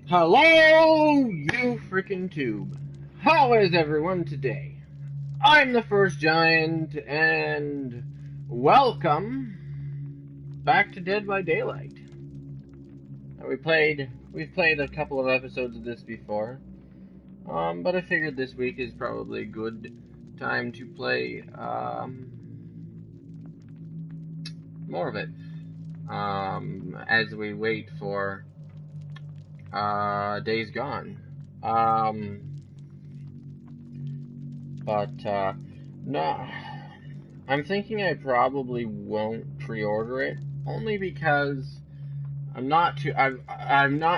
Hello, you freaking tube. How is everyone today? I'm the First Giant, and welcome back to Dead by Daylight. We've played a couple of episodes of this before, but I figured this week is probably a good time to play more of it, as we wait for Days Gone. No, I'm thinking I probably won't pre-order it, only because I'm not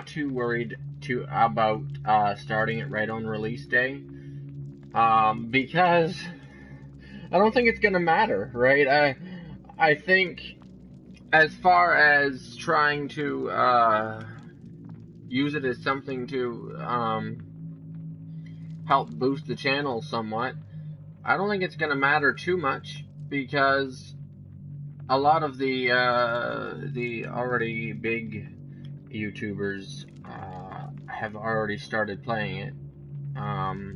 too worried about starting it right on release day, because I don't think it's gonna matter, right? I think as far as trying to use it as something to help boost the channel somewhat, I don't think it's going to matter too much, because a lot of the already big YouTubers have already started playing it,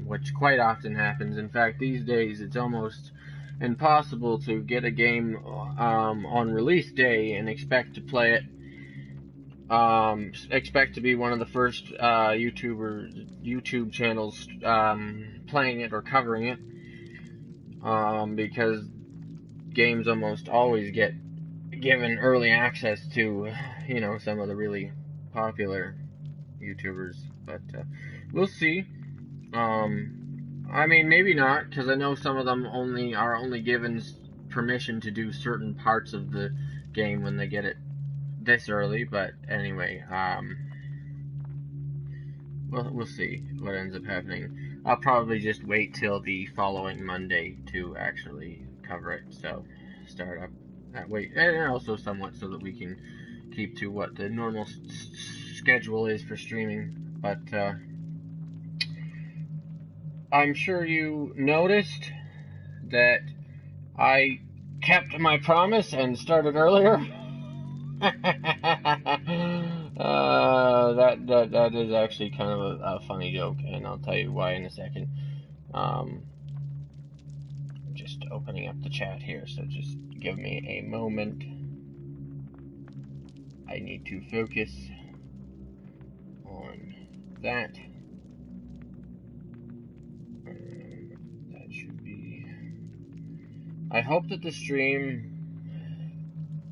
which quite often happens. In fact, these days it's almost impossible to get a game on release day and expect to play it. Expect to be one of the first YouTube channels playing it or covering it, because games almost always get given early access to, some of the really popular YouTubers. But we'll see. I mean, maybe not, because I know some of them are only given permission to do certain parts of the game when they get it this early. But anyway, we'll see what ends up happening. I'll probably just wait till the following Monday to actually cover it, so start up that way, and also somewhat so that we can keep to what the normal schedule is for streaming. But I'm sure you noticed that I kept my promise and started earlier. That is actually kind of a funny joke, and I'll tell you why in a second. Just opening up the chat here, so just give me a moment. I need to focus on that. That should be... I hope that the stream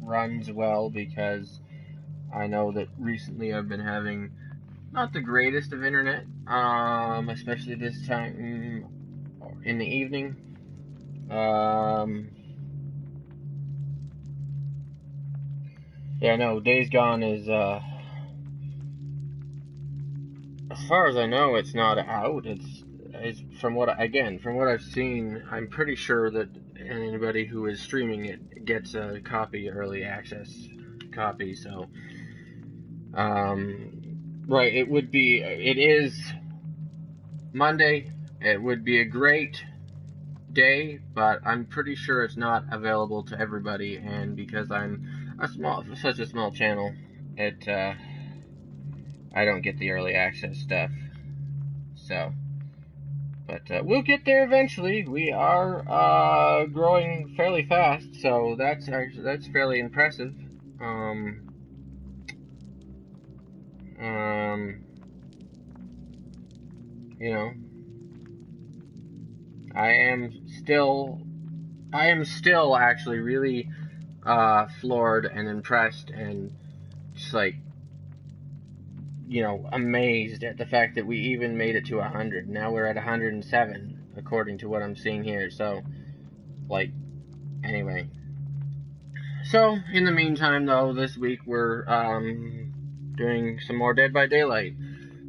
runs well, because I know that recently I've been having not the greatest of internet, especially this time in the evening. Yeah, no, Days Gone is, as far as I know, it's not out. It's from what I've seen, I'm pretty sure that anybody who is streaming it gets a early access copy. So, right, it is Monday. It would be a great day, but I'm pretty sure it's not available to everybody, and because I'm such a small channel, I don't get the early access stuff. So, but we'll get there eventually. We are growing fairly fast, so that's fairly impressive. You know, I am still actually really floored and impressed, and just like, amazed at the fact that we even made it to 100. Now we're at 107, according to what I'm seeing here. So, like, anyway. So, in the meantime, though, this week we're doing some more Dead by Daylight,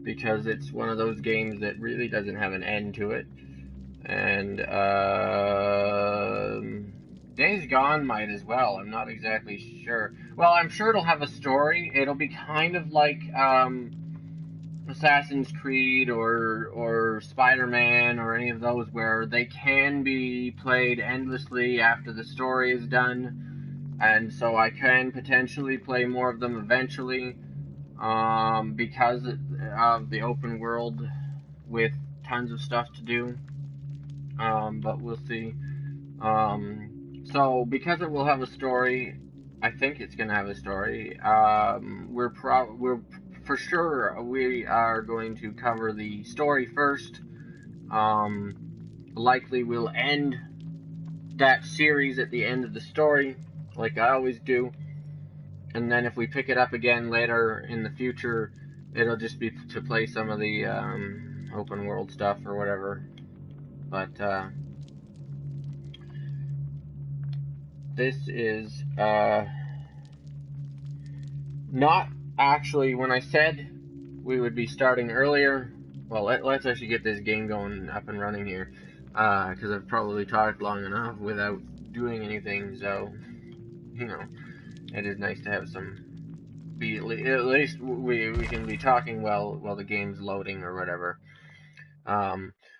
because it's one of those games that really doesn't have an end to it. And Days Gone might as well. I'm not exactly sure. Well, I'm sure it'll have a story. It'll be kind of like Assassin's Creed or Spider-Man or any of those, where they can be played endlessly after the story is done, and so I can potentially play more of them eventually. because of the open world with tons of stuff to do. But we'll see. So because it will have a story, I think it's gonna have a story. We're for sure we are going to cover the story first. Likely we'll end that series at the end of the story, like I always do. And then if we pick it up again later in the future, it'll just be to play some of the open world stuff or whatever. But this is not actually, when I said we would be starting earlier, well, let's actually get this game going up and running here, because I've probably talked long enough without doing anything, so, you know, it is nice to have some, at least we can be talking while the game's loading or whatever.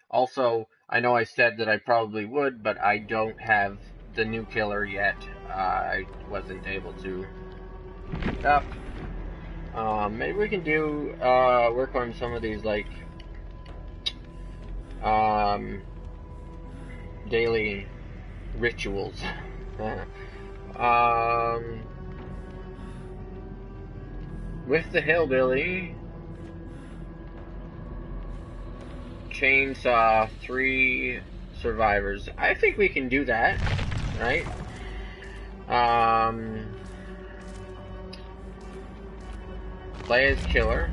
Also, I know I said that I probably would, but I don't have the new killer yet. I wasn't able to pick it up. Maybe we can do work on some of these, like daily rituals. With the hillbilly, chainsaw 3 survivors. I think we can do that, right? Play as killer.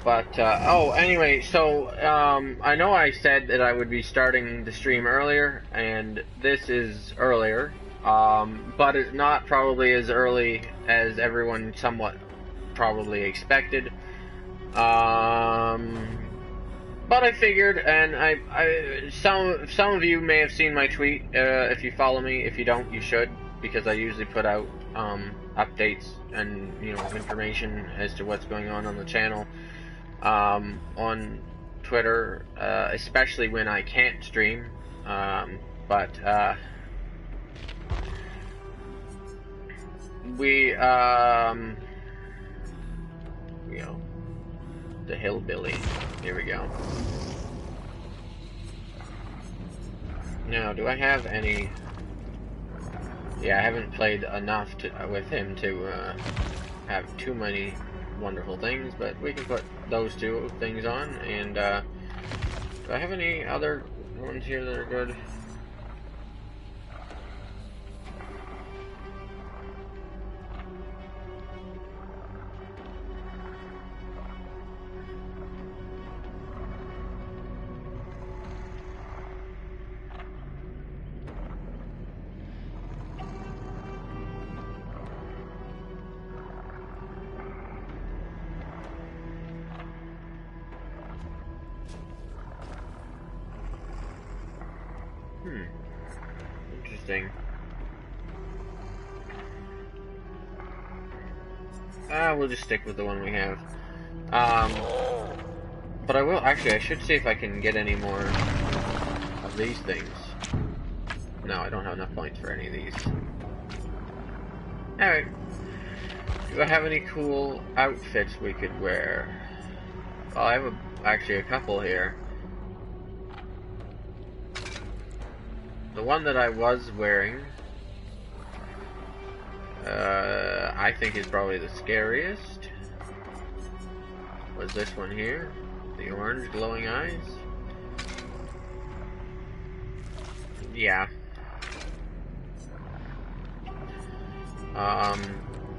But, oh, anyway, so, I know I said that I would be starting the stream earlier, and this is earlier, but it's not probably as early as everyone somewhat probably expected. But I figured, and some of you may have seen my tweet, if you follow me. If you don't, you should, because I usually put out, updates and, you know, information as to what's going on the channel, on Twitter, especially when I can't stream, but, we, you know, the hillbilly. Here we go. Now, do I have any... Yeah, I haven't played enough with him to have too many wonderful things, but we can put those 2 things on, and do I have any other ones here that are good? Interesting. We'll just stick with the one we have. But I will, actually, I should see if I can get any more of these things. No, I don't have enough points for any of these. Alright. Do I have any cool outfits we could wear? Well, I have actually a couple here. The one that I was wearing, I think is probably the scariest, was this one here, the orange glowing eyes. Yeah.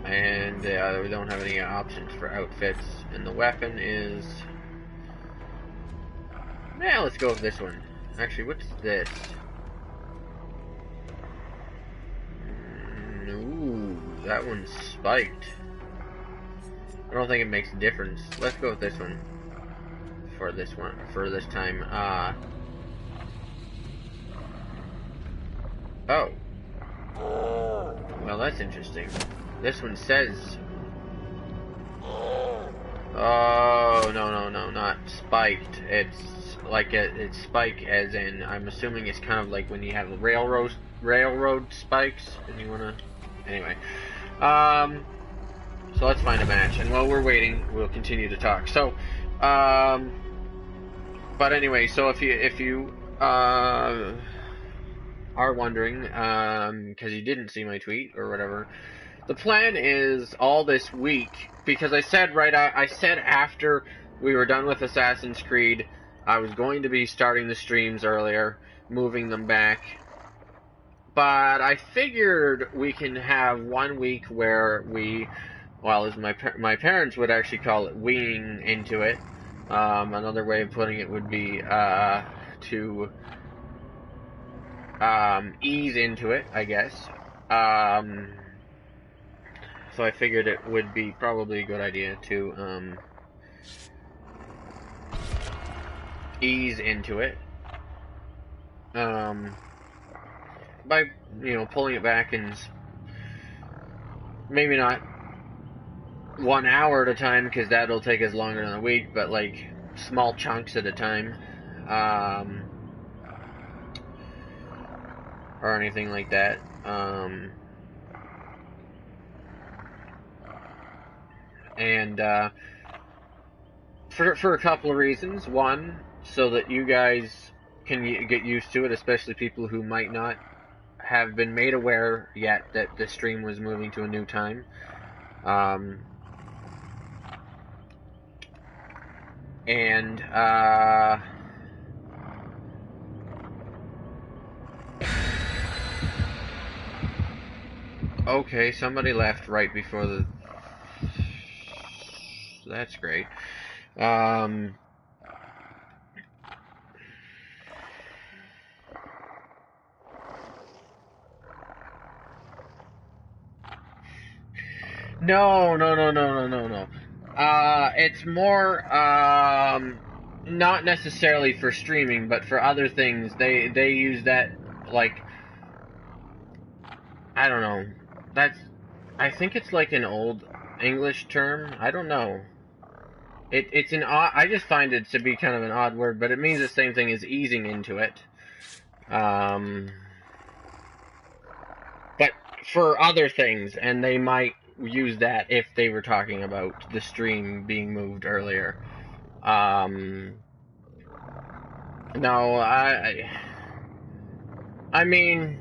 And we don't have any options for outfits, and the weapon is, yeah, let's go with this one. Actually, what's this? Ooh, that one's spiked. I don't think it makes a difference. Let's go with this one. For this time. Oh. Well, that's interesting. This one says... Oh, no, not spiked. It's like it's spike as in, I'm assuming it's kind of like when you have railroad spikes and you wanna... Anyway. So let's find a match, and while we're waiting, we'll continue to talk. So, but anyway, so if you are wondering, because you didn't see my tweet or whatever, the plan is all this week, because I said after we were done with Assassin's Creed, I was going to be starting the streams earlier, moving them back. But I figured we can have 1 week where we, well, as my parents would actually call it, weeing into it. Another way of putting it would be to ease into it, I guess. So I figured it would be probably a good idea to ease into it. By, pulling it back and maybe not 1 hour at a time, because that'll take us longer than a week, but like small chunks at a time, or anything like that. And for a couple of reasons. One, so that you guys can get used to it, especially people who might not have been made aware yet that the stream was moving to a new time. And okay, somebody left right before the... That's great. No. It's more, not necessarily for streaming, but for other things. They use that, like, I don't know. I think it's like an old English term. I don't know. It's an odd, I just find it to be kind of an odd word, but it means the same thing as easing into it. But for other things, and they might use that if they were talking about the stream being moved earlier. No, I mean,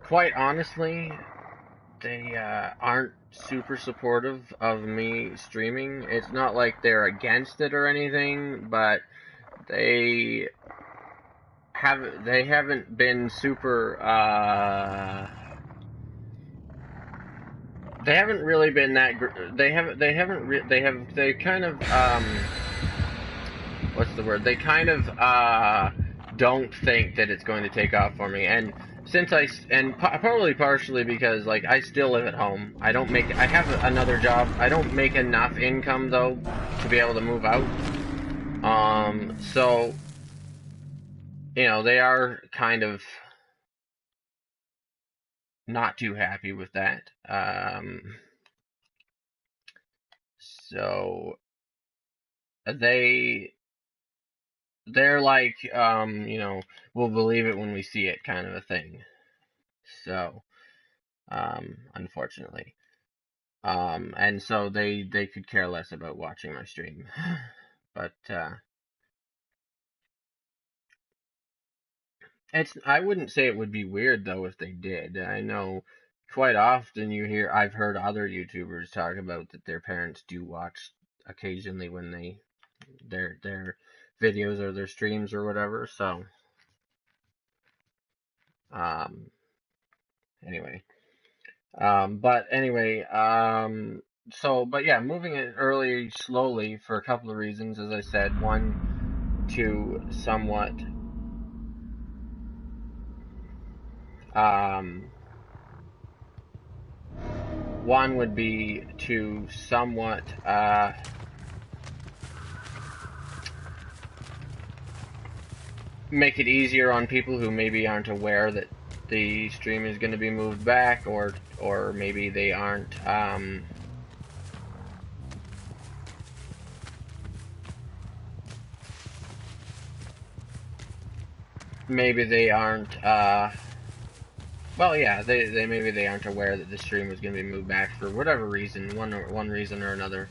quite honestly, they aren't super supportive of me streaming. It's not like they're against it or anything, but they haven't been super they haven't really been that they kind of what's the word, they kind of don't think that it's going to take off for me. And since probably partially because, like, I still live at home. I have another job. I don't make enough income though to be able to move out. So they are kind of not too happy with that. So they're like, we'll believe it when we see it, kind of a thing. So, unfortunately. And so they could care less about watching my stream. But, I wouldn't say it would be weird, though, if they did. I know quite often I've heard other YouTubers talk about that their parents do watch occasionally when their videos or their streams or whatever, so, anyway. But anyway, but yeah, moving it early, slowly, for a couple of reasons, as I said. One, to somewhat, one would be to somewhat, make it easier on people who maybe aren't aware that the stream is going to be moved back, or maybe they aren't, Well, yeah, they maybe they aren't aware that the stream was going to be moved back for whatever reason, one reason or another.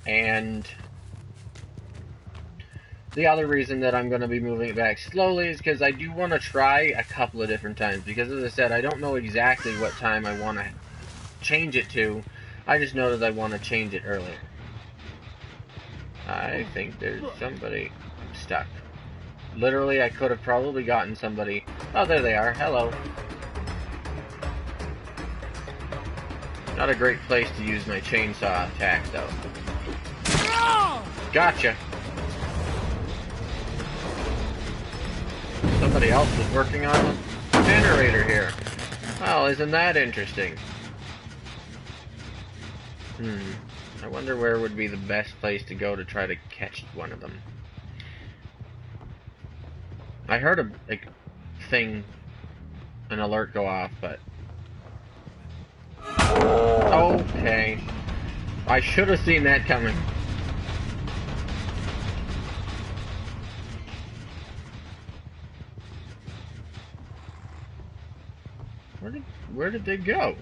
And the other reason that I'm going to be moving it back slowly is because I do want to try a couple of different times. Because as I said, I don't know exactly what time I want to change it to. I just know that I want to change it earlier. I think there's somebody stuck. Literally, I could have probably gotten somebody. Oh, there they are. Hello. Not a great place to use my chainsaw attack, though. Gotcha. Somebody else was working on the generator here. Well, isn't that interesting? I wonder where would be the best place to go to try to catch one of them. I heard a thing, an alert go off, but... Okay. I should have seen that coming. Where did they go?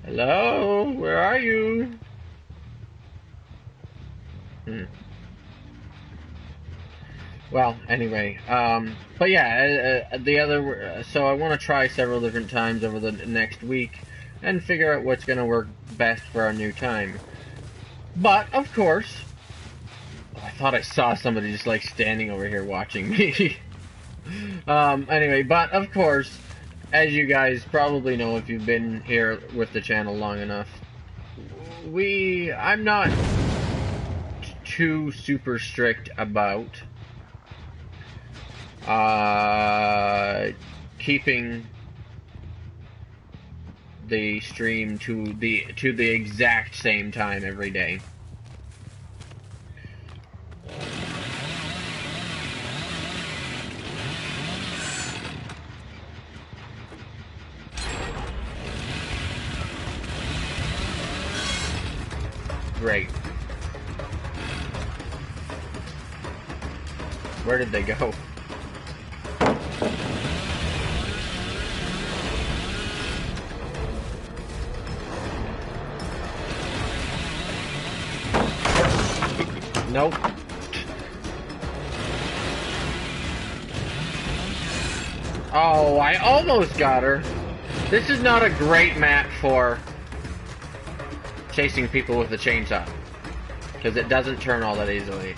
Hello? Where are you? Well, anyway, but yeah, the other, so I want to try several different times over the next week and figure out what's going to work best for our new time. But, of course, I thought I saw somebody just like standing over here watching me. Anyway, but of course, as you guys probably know if you've been here with the channel long enough, I'm not too super strict about keeping the stream to the exact same time every day. Great. Where did they go? Nope. Oh, I almost got her. This is not a great map for chasing people with a chainsaw, because it doesn't turn all that easily.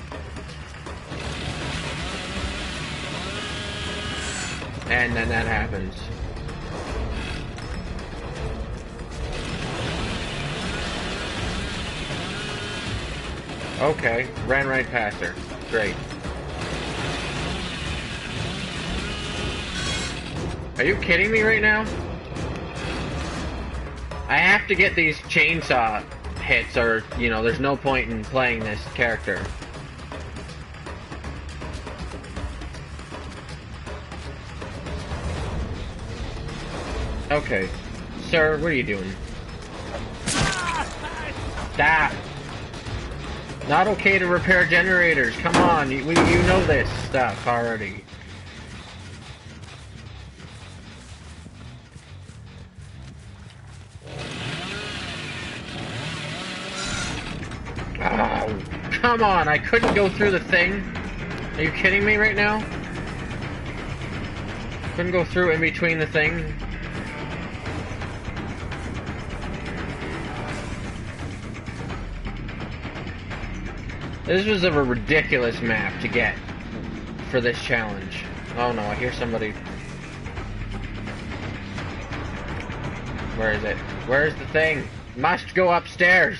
And then that happens. Okay, ran right past her. Great. Are you kidding me right now? I have to get these chainsaw hits or, you know, there's no point in playing this character. Okay. Sir, what are you doing? Stop! Not okay to repair generators. Come on, you know this stuff already. Oh, come on, I couldn't go through the thing. Are you kidding me right now? Couldn't go through in between the thing. This was a ridiculous map to get for this challenge. Oh no, I hear somebody. Where is it? Where's the thing? Must go upstairs.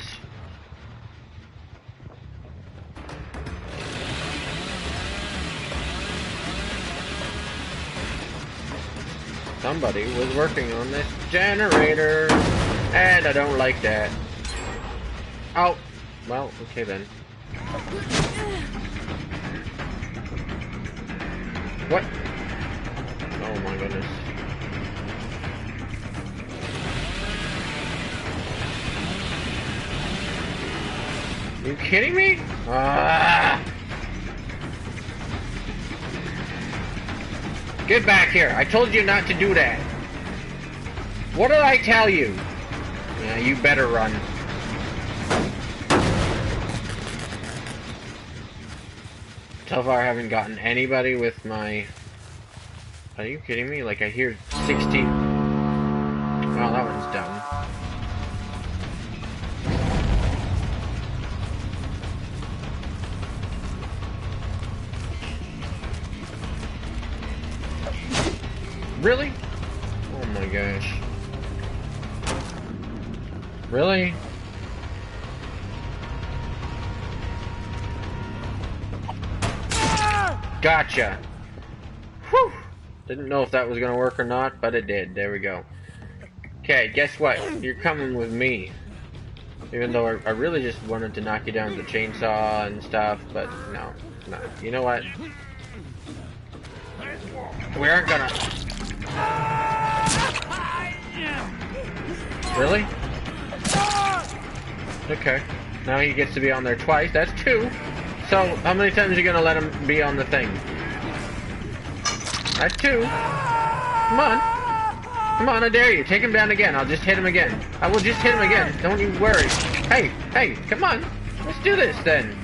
Somebody was working on this generator, and I don't like that. Oh, well, okay then. What? Oh my goodness. Are you kidding me? Ah! Get back here. I told you not to do that. What did I tell you? Yeah, you better run. So far I haven't gotten anybody with my... Are you kidding me? Like, I hear 16... Oh, that one's done. Really? Oh my gosh. Really? Gotcha. Whew. Didn't know if that was gonna work or not, but it did. There we go. Okay, guess what? You're coming with me. Even though I really just wanted to knock you down with the chainsaw and stuff, but no. No. You know what? We aren't gonna... Really? Okay. Now he gets to be on there twice. That's 2. So, how many times are you gonna let him be on the thing? That's 2. Come on. Come on, I dare you. Take him down again. I'll just hit him again. I will just hit him again. Don't you worry. Hey, hey, come on. Let's do this then.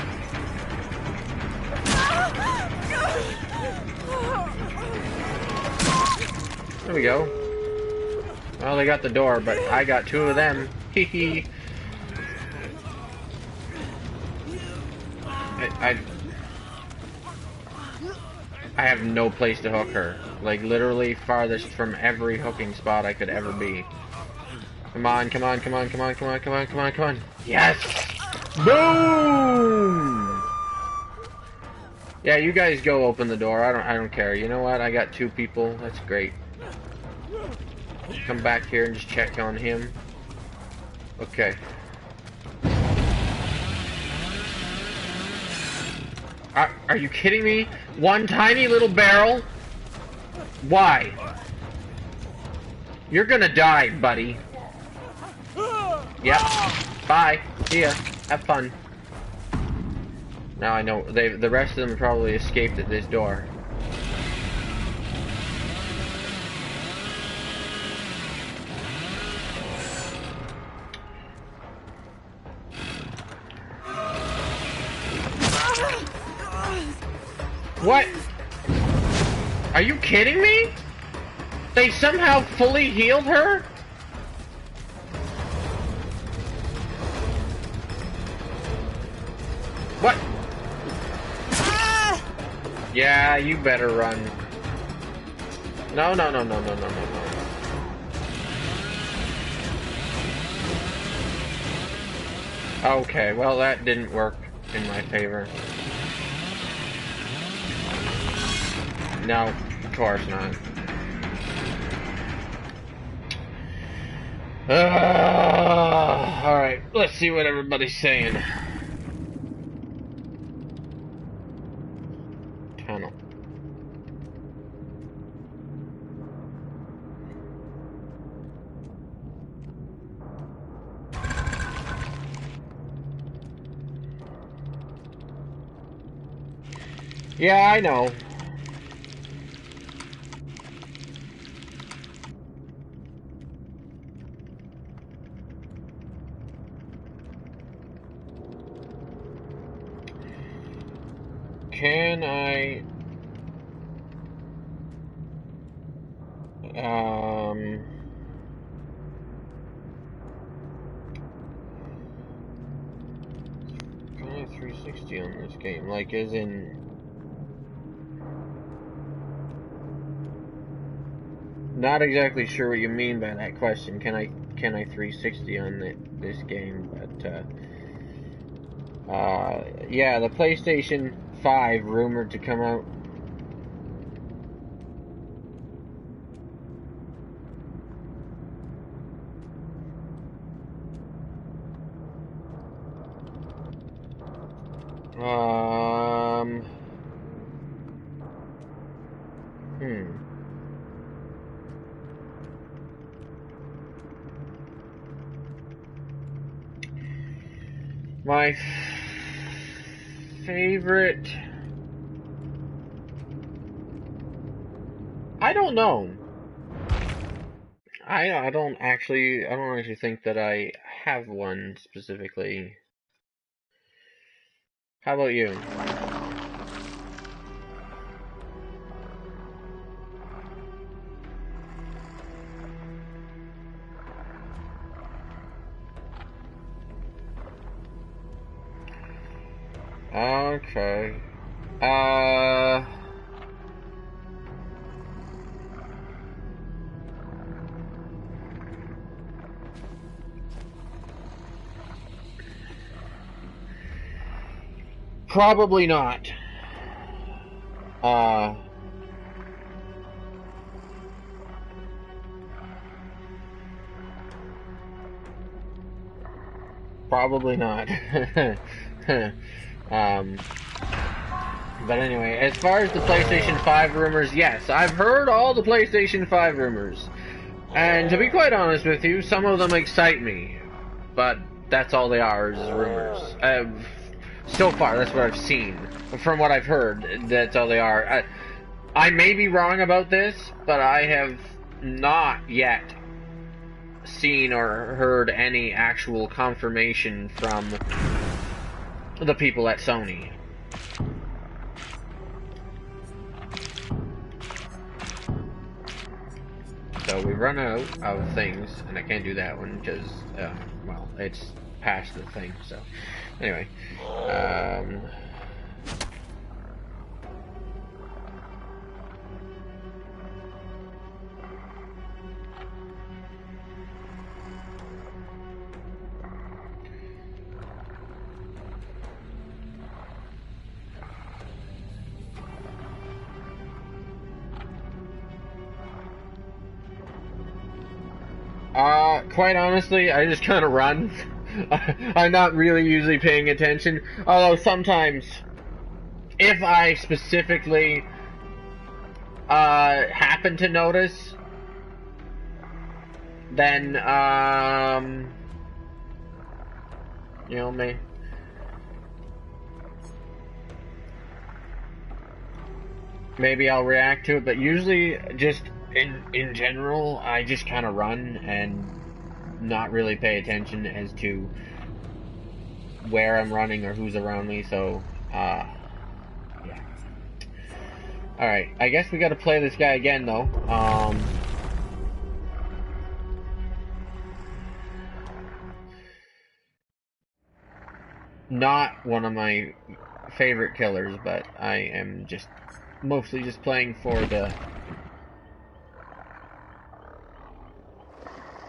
There we go. Well, they got the door, but I got 2 of them. Hee hee. I have no place to hook her. Like, literally farthest from every hooking spot I could ever be. Come on, come on, come on, come on, come on, come on, come on, come on. Yes! Boom! Yeah, you guys go open the door. I don't care. You know what? I got 2 people. That's great. Come back here and just check on him. Okay. Are you kidding me? One tiny little barrel? Why? You're gonna die, buddy. Yep. Bye. See ya. Have fun. Now I know the rest of them probably escaped at this door. What? Are you kidding me? They somehow fully healed her? What? Yeah, you better run. No, no, no, no, no, no, no, no. Okay, well that didn't work in my favor. No, of course not. Alright, let's see what everybody's saying. Tunnel. Yeah, I know. Can I... Can I 360 on this game? Like, as in... Not exactly sure what you mean by that question. Can I 360 on this game? But, yeah, the PlayStation 5 rumored to come out. My favorite I don't know. I don't actually think that I have one specifically. How about you? Okay. Probably not. Uh, Probably not. um, but anyway, as far as the PlayStation 5 rumors, yes, I've heard all the PlayStation 5 rumors. And to be quite honest with you, some of them excite me. But that's all they are, is rumors. So far, that's what I've seen. From what I've heard, that's all they are. I may be wrong about this, but I have not yet seen or heard any actual confirmation from the people at Sony. So we run out of things, and I can't do that one because, well, it's past the thing. So anyway, quite honestly, I just kind of run. I'm not really usually paying attention, although sometimes, if I specifically happen to notice, then you know, maybe I'll react to it. But usually, just in general, I just kind of run and not really pay attention as to where I'm running or who's around me. So yeah. Alright, I guess we gotta play this guy again, though. Not one of my favorite killers, but I am just mostly just playing for the...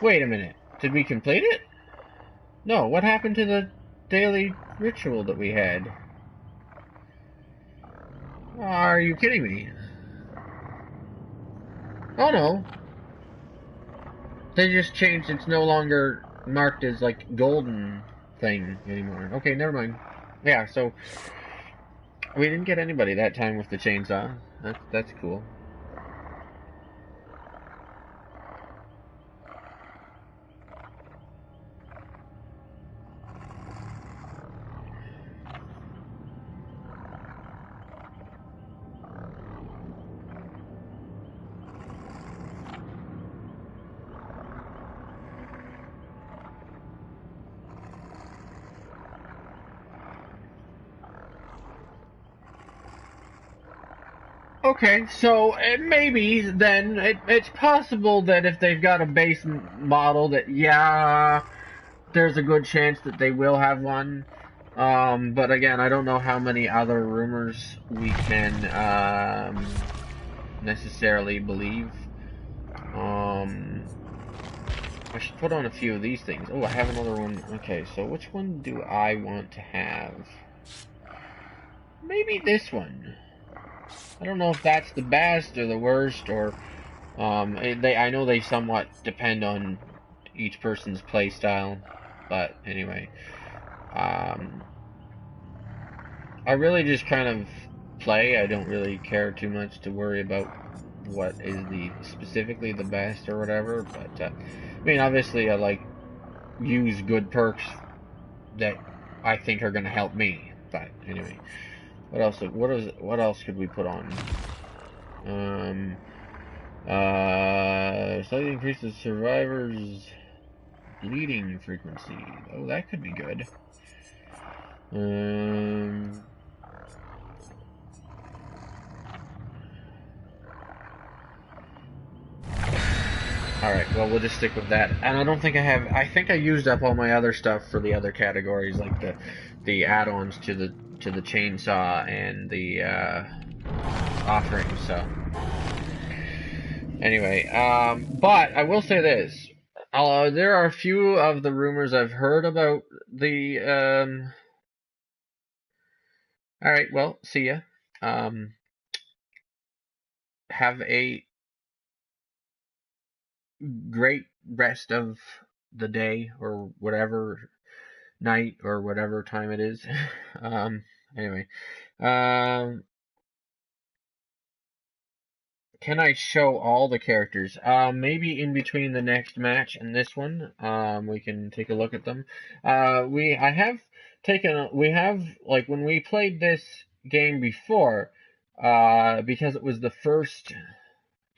Wait a minute, did we complete it? No, what happened to the daily ritual that we had? Are you kidding me? Oh no. They just changed, it's no longer marked as like golden thing anymore. Okay, never mind. Yeah, so we didn't get anybody that time with the chainsaw. That's cool. Okay, so maybe then it's possible that if they've got a base model that, yeah, there's a good chance that they will have one. But again, I don't know how many other rumors we can necessarily believe. I should put on a few of these things. Oh, I have another one. Okay, so which one do I want to have? Maybe this one. I don't know if that's the best or the worst, or I know they somewhat depend on each person's play style, but anyway, I really just kind of play. I don't really care too much to worry about what is specifically the best or whatever. But I mean, obviously, I like use good perks that I think are going to help me. But anyway. What else could we put on? Slightly increases survivors' bleeding frequency. Oh, that could be good. Alright, well, we'll just stick with that. And I don't think I have... I think I used up all my other stuff for the other categories, like the add-ons to the chainsaw and the offerings, so... Anyway, but I will say this. There are a few of the rumors I've heard about the... Alright, well, see ya. Have a great rest of the day or whatever night or whatever time it is. Anyway, can I show all the characters? Maybe in between the next match and this one, we can take a look at them. We have, like, when we played this game before, because it was the first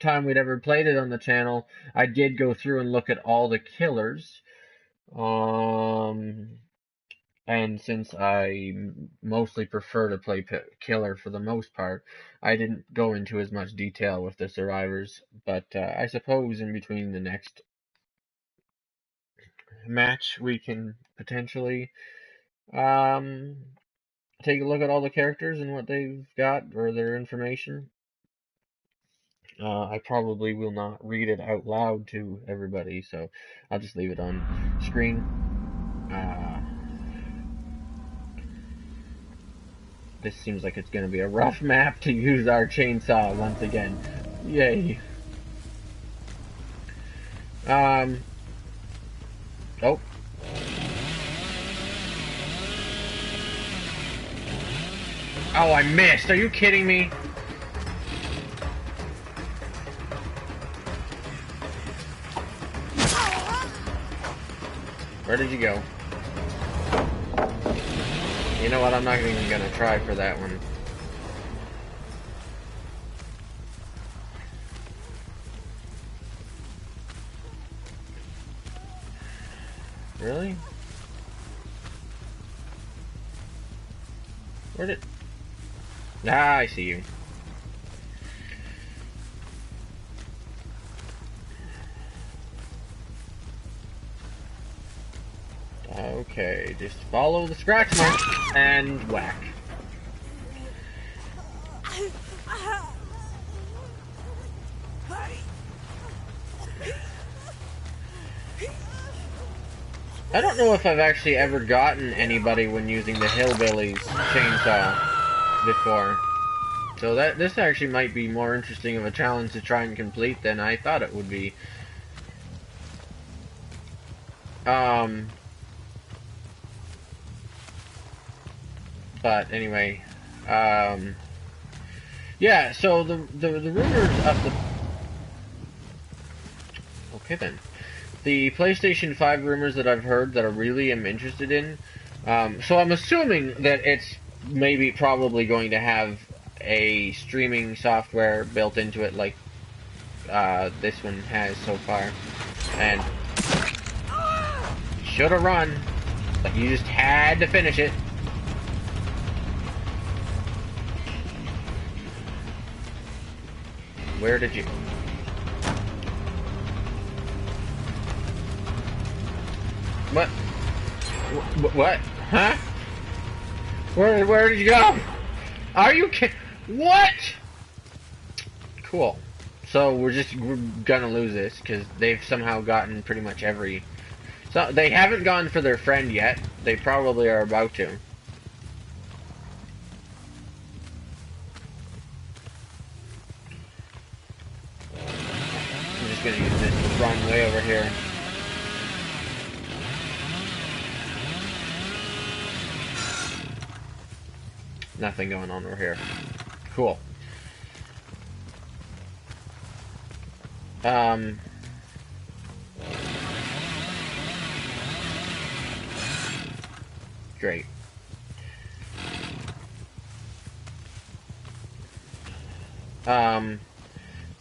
time we'd ever played it on the channel, I did go through and look at all the killers. And since I mostly prefer to play killer for the most part, I didn't go into as much detail with the survivors. But I suppose in between the next match, we can potentially take a look at all the characters and what they've got or their information. I probably will not read it out loud to everybody, so I'll just leave it on screen. This seems like it's going to be a rough map to use our chainsaw once again. Yay. Oh. Oh, I missed. Are you kidding me? Where did you go? You know what? I'm not even going to try for that one. Really? Where did... Ah, I see you. Okay, just follow the scratch marks and whack. I don't know if I've actually ever gotten anybody when using the Hillbillies chainsaw before. So this actually might be more interesting of a challenge to try and complete than I thought it would be. But anyway, yeah, so the rumors of the... Okay then. The PlayStation 5 rumors that I've heard that I really am interested in, so I'm assuming that it's probably going to have a streaming software built into it like this one has so far. And should have run, but you just had to finish it. Where did you... What? What? Huh? Where did you go? Are you kidding? What? Cool. So we're gonna lose this because they've somehow gotten pretty much every... So they haven't gone for their friend yet. They probably are about to. I'm just gonna use this to run way over here. Nothing going on over here. Cool. Great.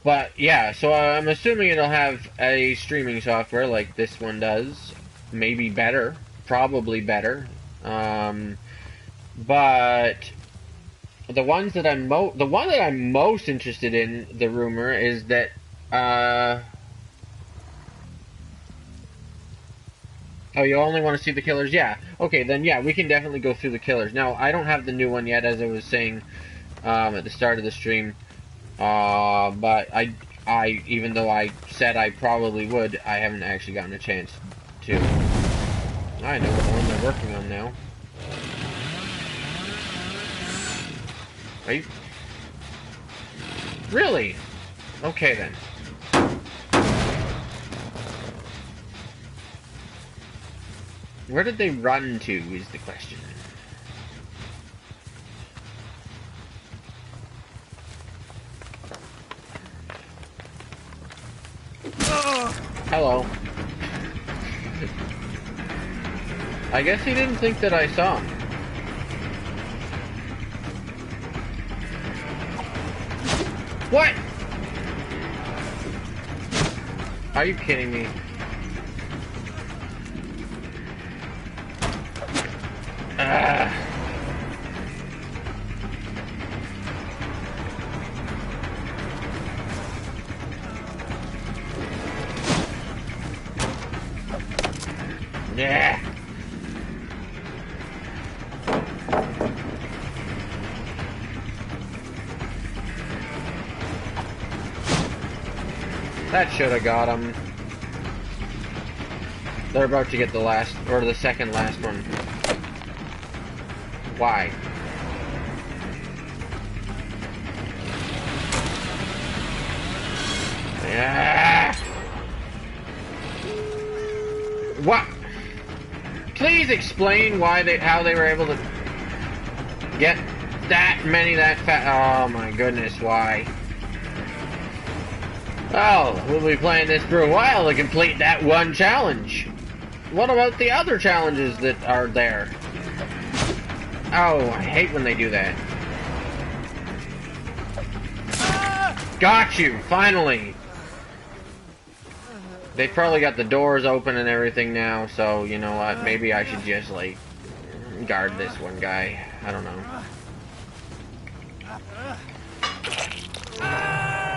But yeah, so I'm assuming it'll have a streaming software like this one does. Maybe better. Probably better. But the one that I'm most interested in, the rumor is that uh oh, you only want to see the killers? Yeah. Okay, then yeah, we can definitely go through the killers. Now, I don't have the new one yet, as I was saying at the start of the stream. But even though I said I probably would, I haven't actually gotten a chance to. I know what one they're working on now. Are you... Really? Okay then. Where did they run to is the question. Hello. I guess he didn't think that I saw him. What? Are you kidding me? Yeah. That should have got him. They're about to get the last, or the second last one. Why? Yeah. What? Please explain how they were able to get that many that fast. Oh my goodness, why? Oh, we'll be playing this for a while to complete that one challenge. What about the other challenges that are there? Oh, I hate when they do that. Got you, finally! They probably got the doors open and everything now, so you know what, maybe I should just, like, guard this one guy. I don't know.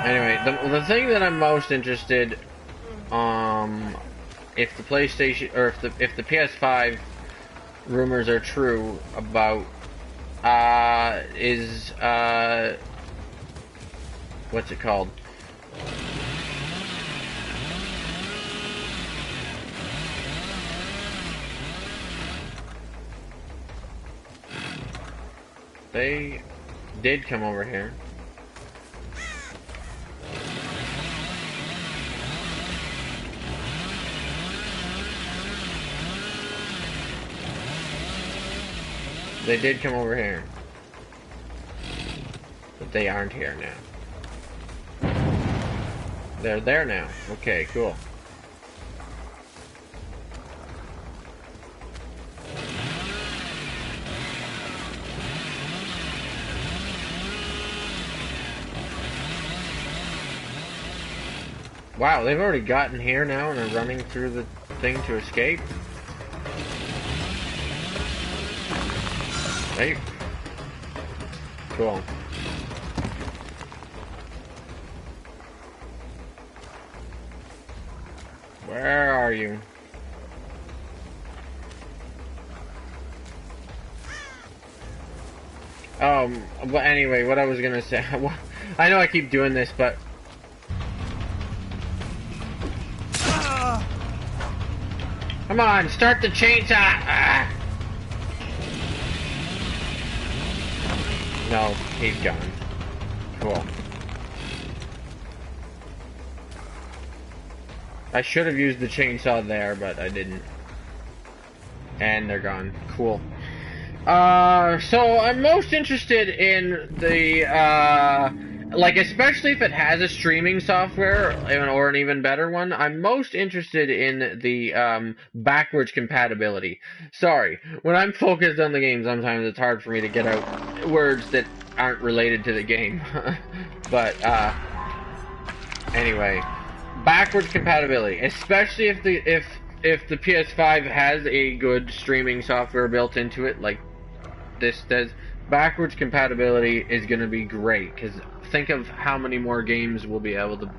Anyway, the thing that I'm most interested, if the PlayStation, or if the PS5 rumors are true about, is, what's it called? They did come over here. They did come over here. But they aren't here now. They're there now. Okay, cool. Wow, they've already gotten here now and are running through the thing to escape? Hey. Cool. Where are you? But anyway, what I was gonna say, I know I keep doing this, but come on, start the chainsaw! Ah. No, he's gone. Cool. I should have used the chainsaw there, but I didn't. And they're gone. Cool. So I'm most interested in the, like, especially if it has a streaming software, or an even better one, I'm most interested in the, backwards compatibility. Sorry, when I'm focused on the game, sometimes it's hard for me to get out words that aren't related to the game. But, Anyway, backwards compatibility, especially if the PS5 has a good streaming software built into it, like this does. Backwards compatibility is going to be great, because think of how many more games we'll be able to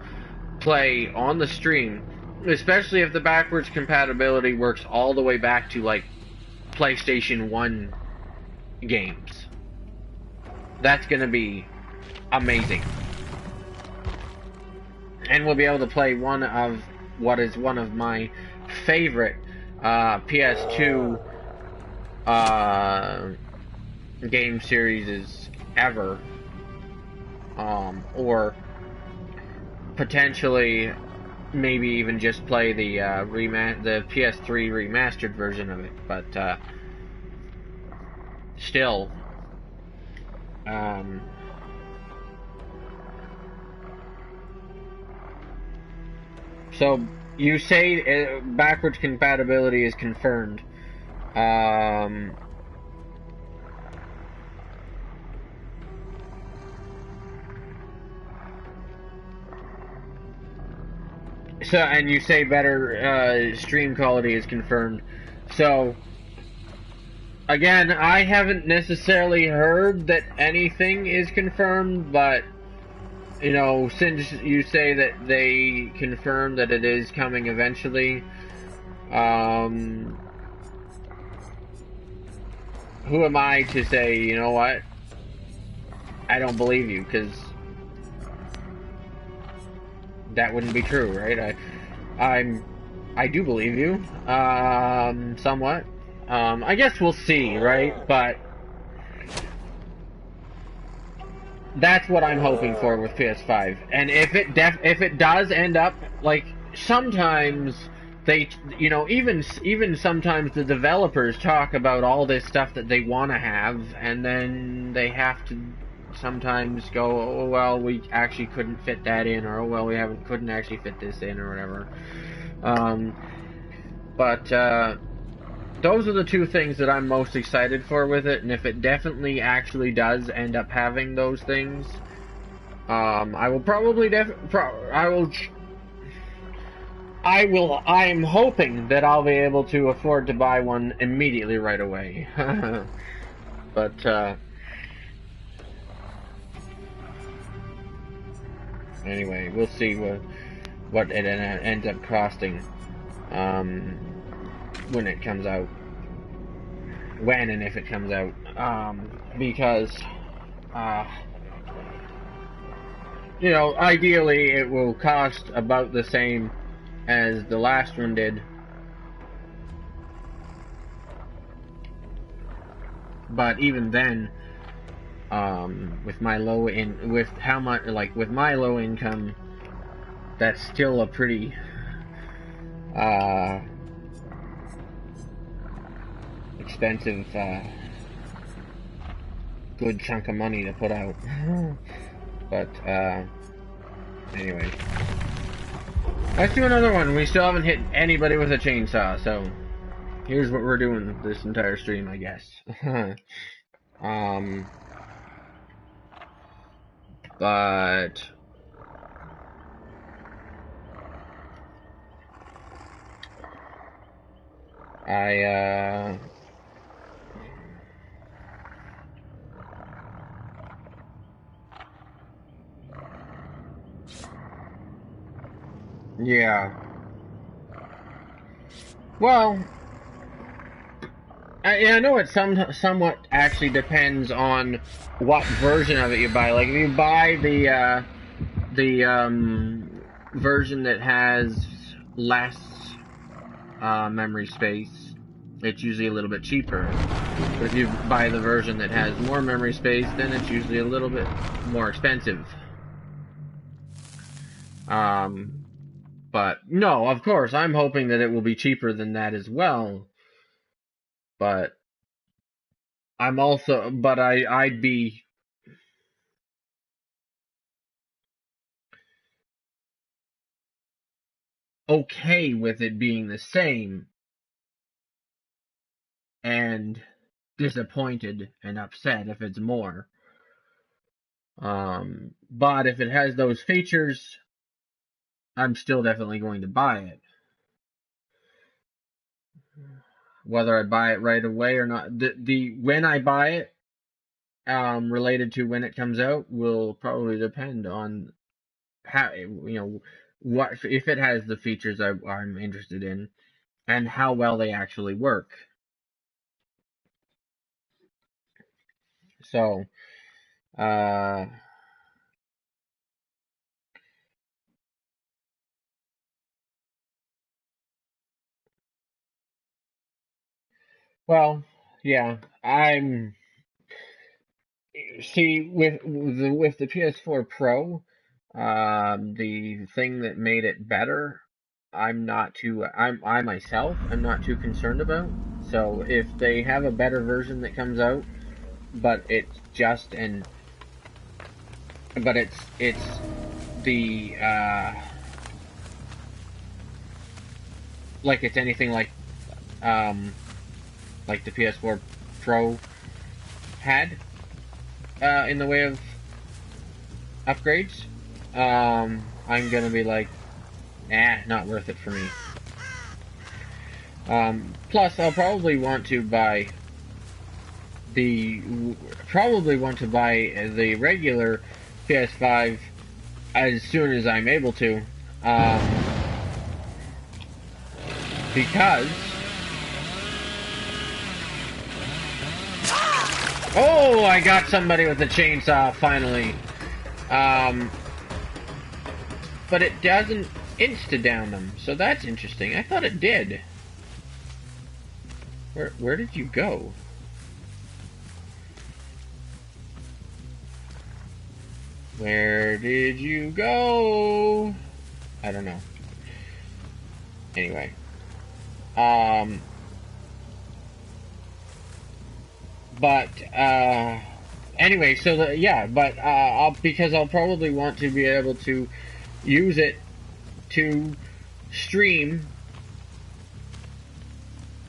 play on the stream, especially if the backwards compatibility works all the way back to like PlayStation 1 games. That's going to be amazing. And we'll be able to play one of what is one of my favorite PS2 game series ever, or potentially maybe even just play the the PS3 remastered version of it. But still, so you say backwards compatibility is confirmed. So, and you say better stream quality is confirmed. So, again, I haven't necessarily heard that anything is confirmed, but, you know, since you say that they confirmed that it is coming eventually, who am I to say, you know what, I don't believe you, because that wouldn't be true, right? I do believe you, somewhat. I guess we'll see, right? But that's what I'm hoping for with PS5. And if it does end up, like, sometimes they, you know, even sometimes the developers talk about all this stuff that they want to have, and then they have to sometimes go, oh well, we actually couldn't fit that in, or oh well, we couldn't actually fit this in, or whatever. But those are the two things that I'm most excited for with it, and if it definitely actually does end up having those things, I will probably I'm hoping that I'll be able to afford to buy one immediately right away. But anyway, we'll see what it ends up costing when it comes out, when and if it comes out, because you know, ideally it will cost about the same as the last one did, but even then, with my low with my low income, that's still a pretty expensive good chunk of money to put out. But anyway, let's do another one. We still haven't hit anybody with a chainsaw, so here's what we're doing this entire stream, I guess. But I yeah. Well, I know it somewhat actually depends on what version of it you buy. Like if you buy the version that has less memory space, it's usually a little bit cheaper. But if you buy the version that has more memory space, then it's usually a little bit more expensive. But no, of course, I'm hoping that it will be cheaper than that as well. But I'd be okay with it being the same, and disappointed and upset if it's more. But if it has those features, I'm still definitely going to buy it. Whether I buy it right away or not, the when I buy it, related to when it comes out, will probably depend on how, what if it has the features I'm interested in and how well they actually work. So, uh, well, yeah, I'm see with the PS4 Pro, the thing that made it better, I myself am not too concerned about. So if they have a better version that comes out, but it's just an but it's the like it's anything um like the PS4 Pro had in the way of upgrades, I'm gonna be like, nah, not worth it for me. Plus, I'll probably want to buy the regular PS5 as soon as I'm able to, because oh, I got somebody with a chainsaw finally. But it doesn't insta-down them, so that's interesting. I thought it did. Where did you go? Where did you go? I don't know. Anyway. Anyway, so because I'll probably want to be able to use it to stream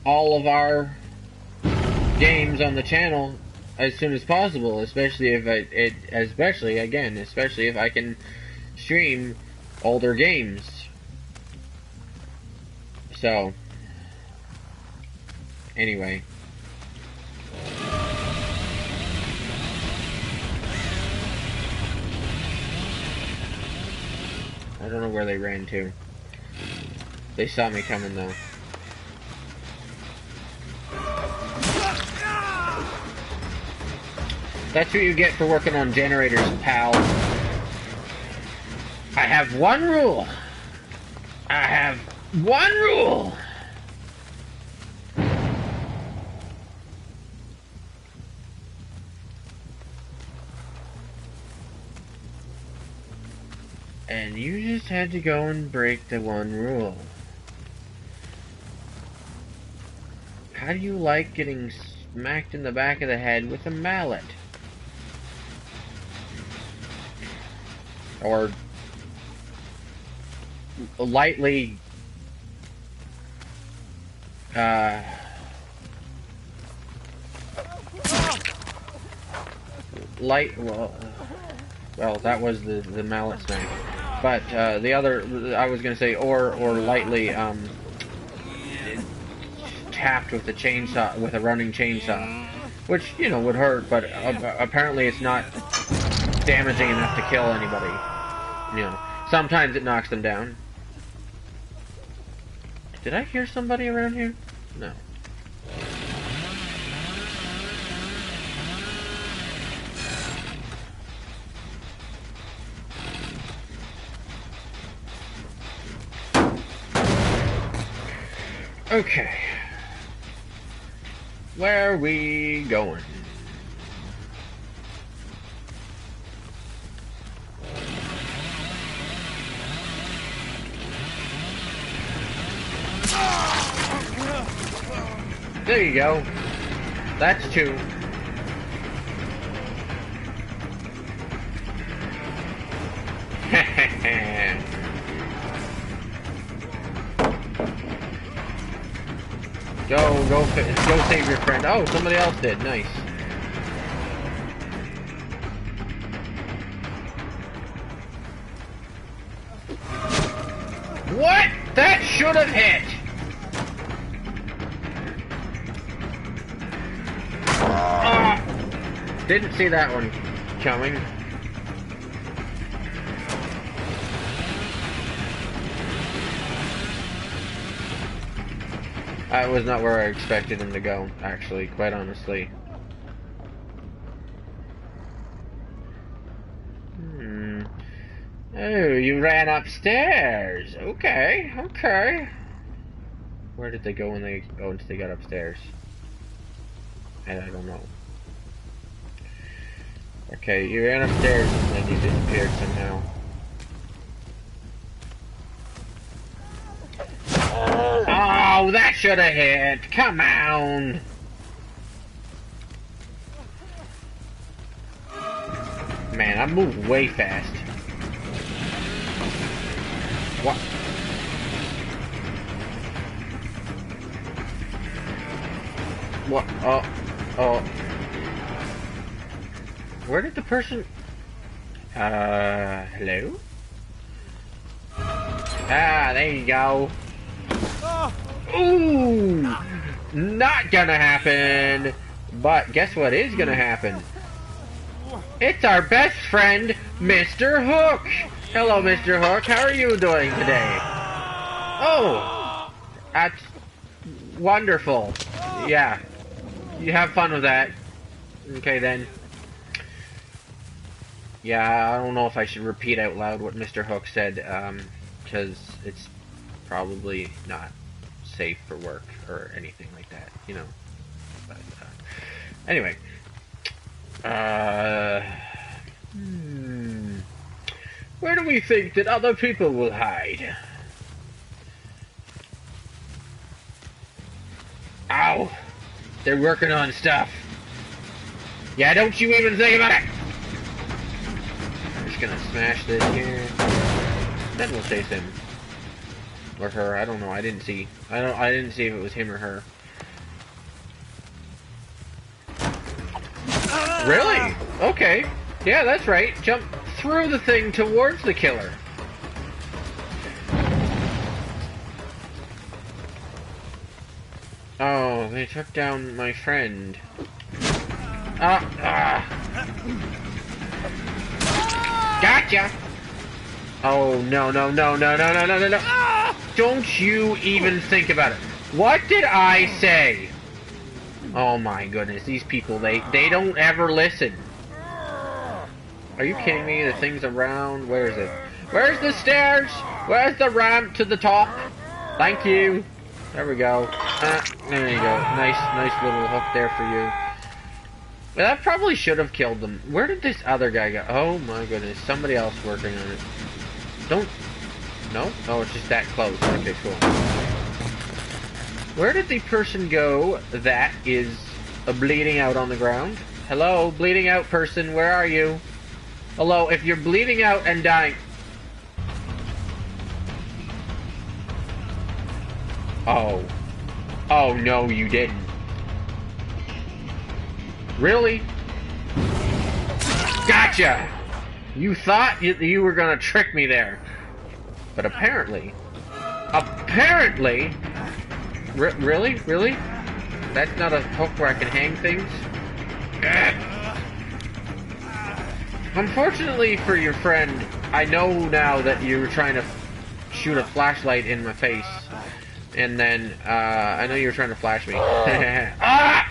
all of our games on the channel as soon as possible, especially if especially if I can stream older games. So, anyway. I don't know where they ran to. They saw me coming though. That's what you get for working on generators, pal. I have one rule. I have one rule. And you just had to go and break the one rule. How do you like getting smacked in the back of the head with a mallet? Or lightly well, that was the mallet smack. But the other, I was gonna say, or lightly tapped with a chainsaw, with a running chainsaw, which would hurt, but apparently it's not damaging enough to kill anybody. Sometimes it knocks them down. Did I hear somebody around here? No. Okay. Where are we going? There you go. That's two. Go save your friend. Oh, somebody else did. Nice. What? That should have hit! Didn't see that one coming. That was not where I expected him to go, actually, quite honestly. Oh, you ran upstairs. Okay, okay. Where did they go when they once they got upstairs? And I don't know. Okay, you ran upstairs and then you disappeared somehow. Oh, that should have hit. Come on. Man, I moved way fast. What? What? Oh. Where did the person... hello? Ah, there you go. Ooh! Not gonna happen! But guess what is gonna happen? It's our best friend, Mr. Hook! Hello, Mr. Hook. How are you doing today? Oh! That's wonderful. Yeah. You have fun with that. Okay, then. Yeah, I don't know if I should repeat out loud what Mr. Hook said, because it's probably not safe for work or anything like that, you know. But, anyway. Where do we think that other people will hide? Ow! They're working on stuff. Yeah, don't you even think about it! I'm just gonna smash this here. Then we'll chase him. Or her, I don't know, I didn't see. I didn't see if it was him or her. Really? Okay. Yeah, that's right. Jump through the thing towards the killer. Oh, they took down my friend. Gotcha! Oh, no. Don't you even think about it. What did I say? Oh my goodness, these people, they don't ever listen. Are you kidding me? The thing's around. Where is it? Where's the stairs? Where's the ramp to the top? Thank you. There we go. There you go. Nice little hook there for you. Well, that probably should have killed them. Where did this other guy go? Oh my goodness. Somebody else working on it. Don't... No? Oh, it's just that close. Okay, cool. Where did the person go that is bleeding out on the ground? Hello, bleeding out person, where are you? Hello, if you're bleeding out and dying... Oh. Oh, no, you didn't. Really? Gotcha! You thought you were gonna trick me there. But apparently... Really? Really? That's not a hook where I can hang things? Unfortunately for your friend, I know now that you were trying to shoot a flashlight in my face. And then, I know you were trying to flash me. Ah!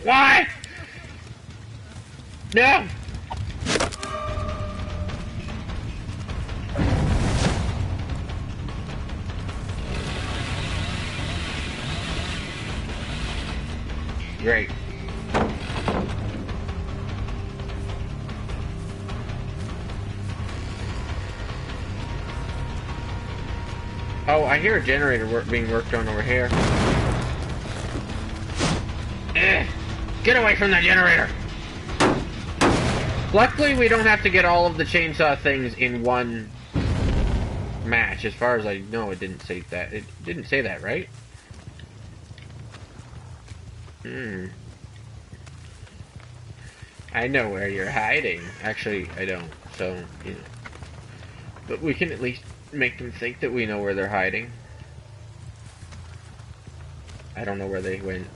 Why? No! Great. Oh, I hear a generator being worked on over here. Get away from the generator! Luckily, we don't have to get all of the chainsaw things in one match. As far as I know, it didn't say that. It didn't say that, right? I know where you're hiding. Actually, I don't. So, you know. But we can at least make them think that we know where they're hiding. I don't know where they went.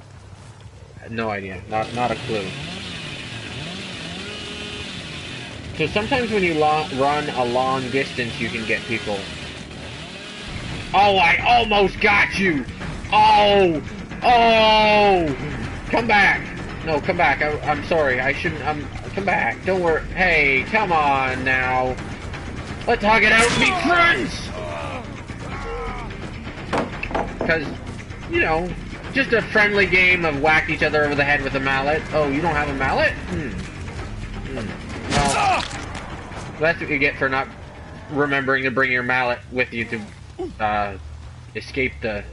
No idea. Not a clue. So sometimes when you run a long distance, you can get people. Oh, I almost got you! Oh! Oh! Come back! No, come back. I'm sorry. I shouldn't. Come back. Don't worry. Hey, come on now. Let's hug it out and be friends! Because, you know, just a friendly game of whack each other over the head with a mallet. Oh, you don't have a mallet? Well, that's what you get for not remembering to bring your mallet with you to escape the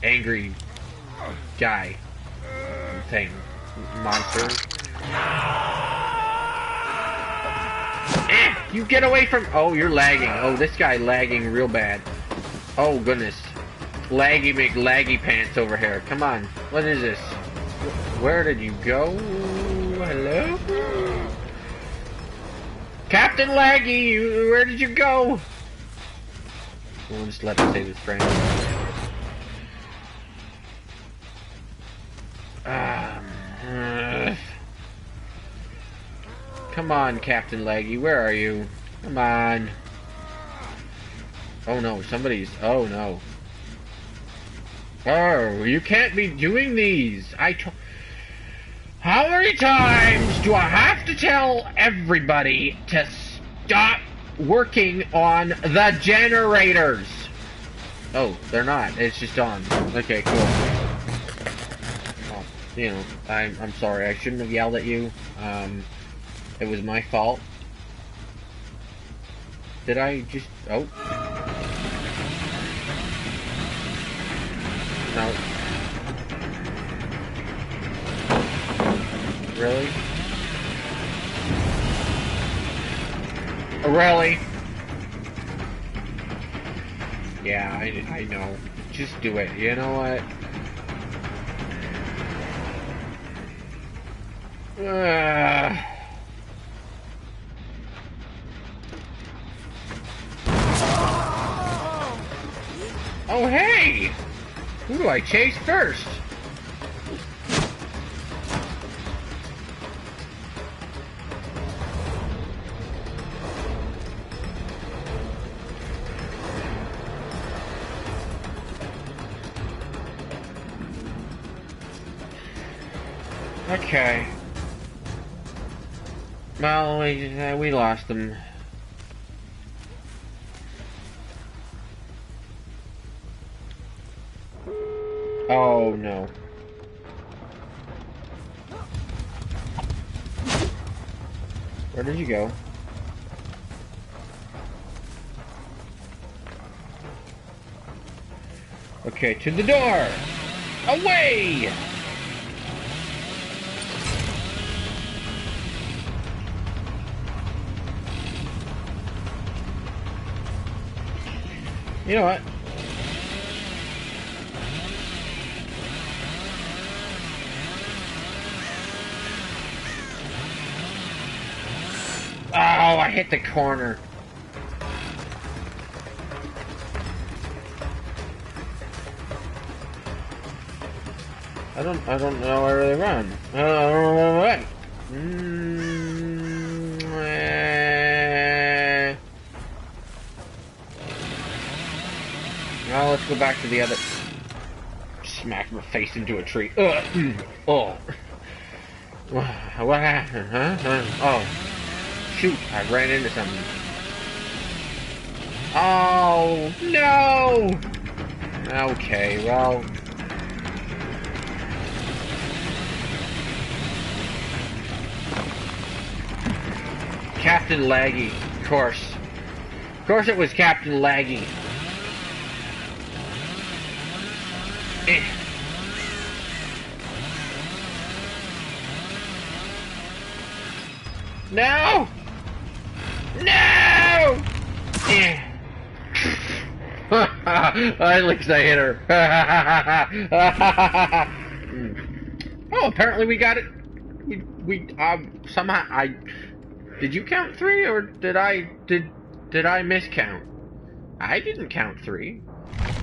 angry guy thing. Monster. You get away from... Oh, you're lagging. Oh, this guy lagging real bad. Oh, goodness. Laggy McLaggy pants over here. Come on. What is this? Where did you go? Hello? Captain Laggy, where did you go? We'll just let him save his friend. Come on, Captain Laggy, where are you? Come on. Oh no, somebody's... Oh no. Oh, you can't be doing these. How many times do I have to tell everybody to stop working on the generators? Oh, they're not. It's just on. Okay, cool. Well, you know, I'm sorry. I shouldn't have yelled at you. It was my fault. Did I just... Oh. No. Really? Really? Yeah, I know. Just do it. You know what? Oh, hey! Who do I chase first? Okay. Well, we lost them. Oh no. Where did you go? Okay, to the door! Away! You know what? Oh, I hit the corner. I don't know where they run. I don't know where they run. Well, let's go back to the other. Smack my face into a tree. Oh. What happened? Huh? Oh. Shoot, I ran into something. Oh, no! Okay, well... Captain Laggy, of course. Of course it was Captain Laggy. No! No! At least I hit her. Oh, apparently we got it. We somehow did you count 3 or did Did I miscount? I didn't count 3.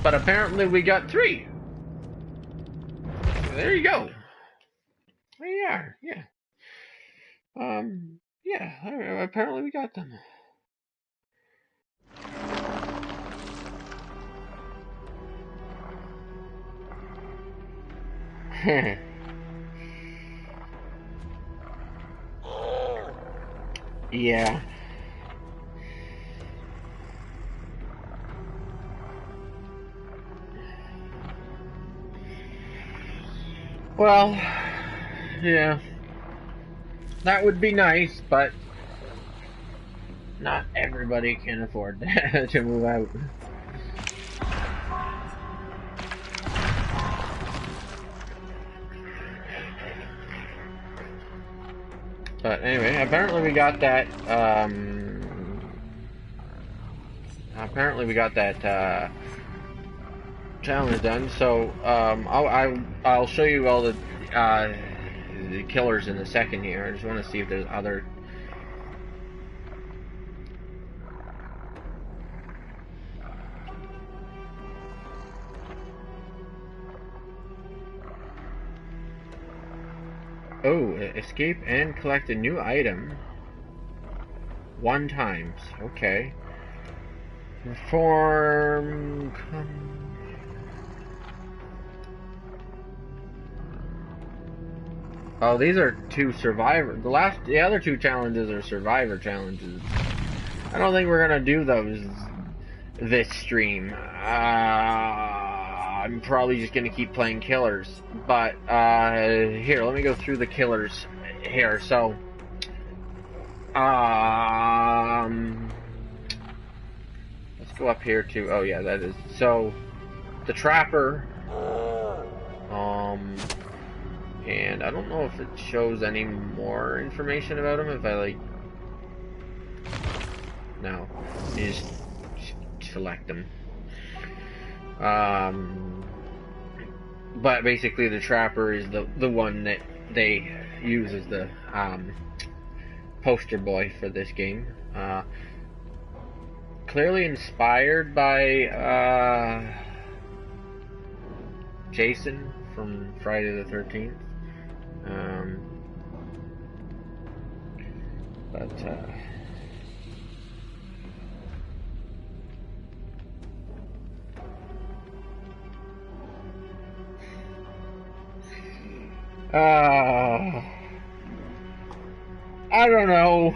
But apparently we got 3. There you go. There you are, yeah. Yeah, apparently we got them. Yeah. Well, yeah. That would be nice, but not everybody can afford to move out. But anyway, apparently we got that, challenge done, so, I'll show you all the killers in a second here. I just want to see if there's other... Oh, escape and collect a new item 1 time. Okay. Perform... Oh, these are 2 survivor... The other 2 challenges are survivor challenges. I don't think we're gonna do those this stream. I'm probably just gonna keep playing killers. But, here, let me go through the killers here. So, let's go up here to, oh yeah, that is, so, the Trapper, and I don't know if it shows any more information about him, if I, like, no, you just select them. But basically the Trapper is the one that they use as the poster boy for this game. Clearly inspired by Jason from Friday the 13th. I don't know,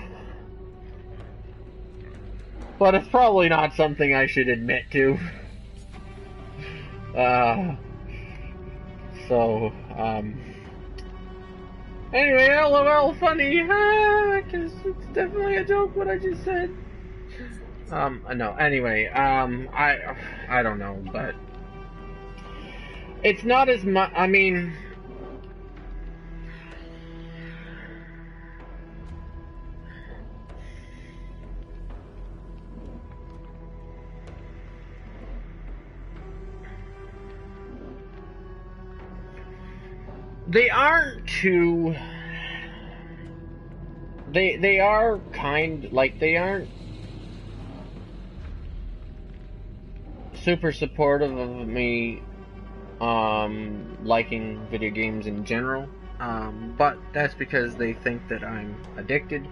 but it's probably not something I should admit to. Anyway, LOL funny, because it's definitely a joke what I just said. No, anyway, I don't know, but it's not as much, I mean, they aren't too, they are kind, like, they aren't super supportive of me, liking video games in general, but that's because they think that I'm addicted,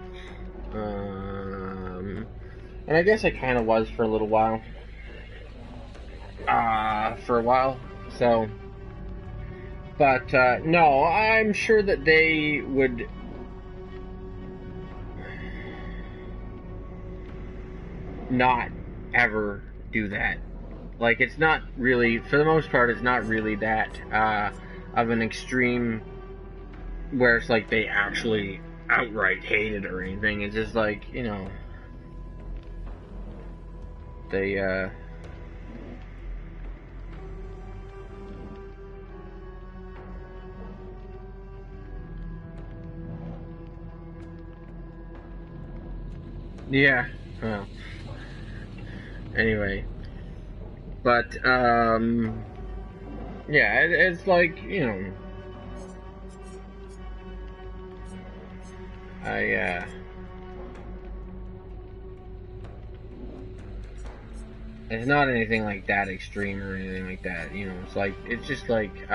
and I guess I kind of was for a little while, so, but, no, I'm sure that they would not ever do that. Like, it's not really, for the most part, it's not really that, of an extreme where it's like they actually outright hate it or anything. It's just like, you know, they, yeah, well, anyway, but, yeah, it's like, you know, it's not anything like that extreme or anything like that. You know, it's just like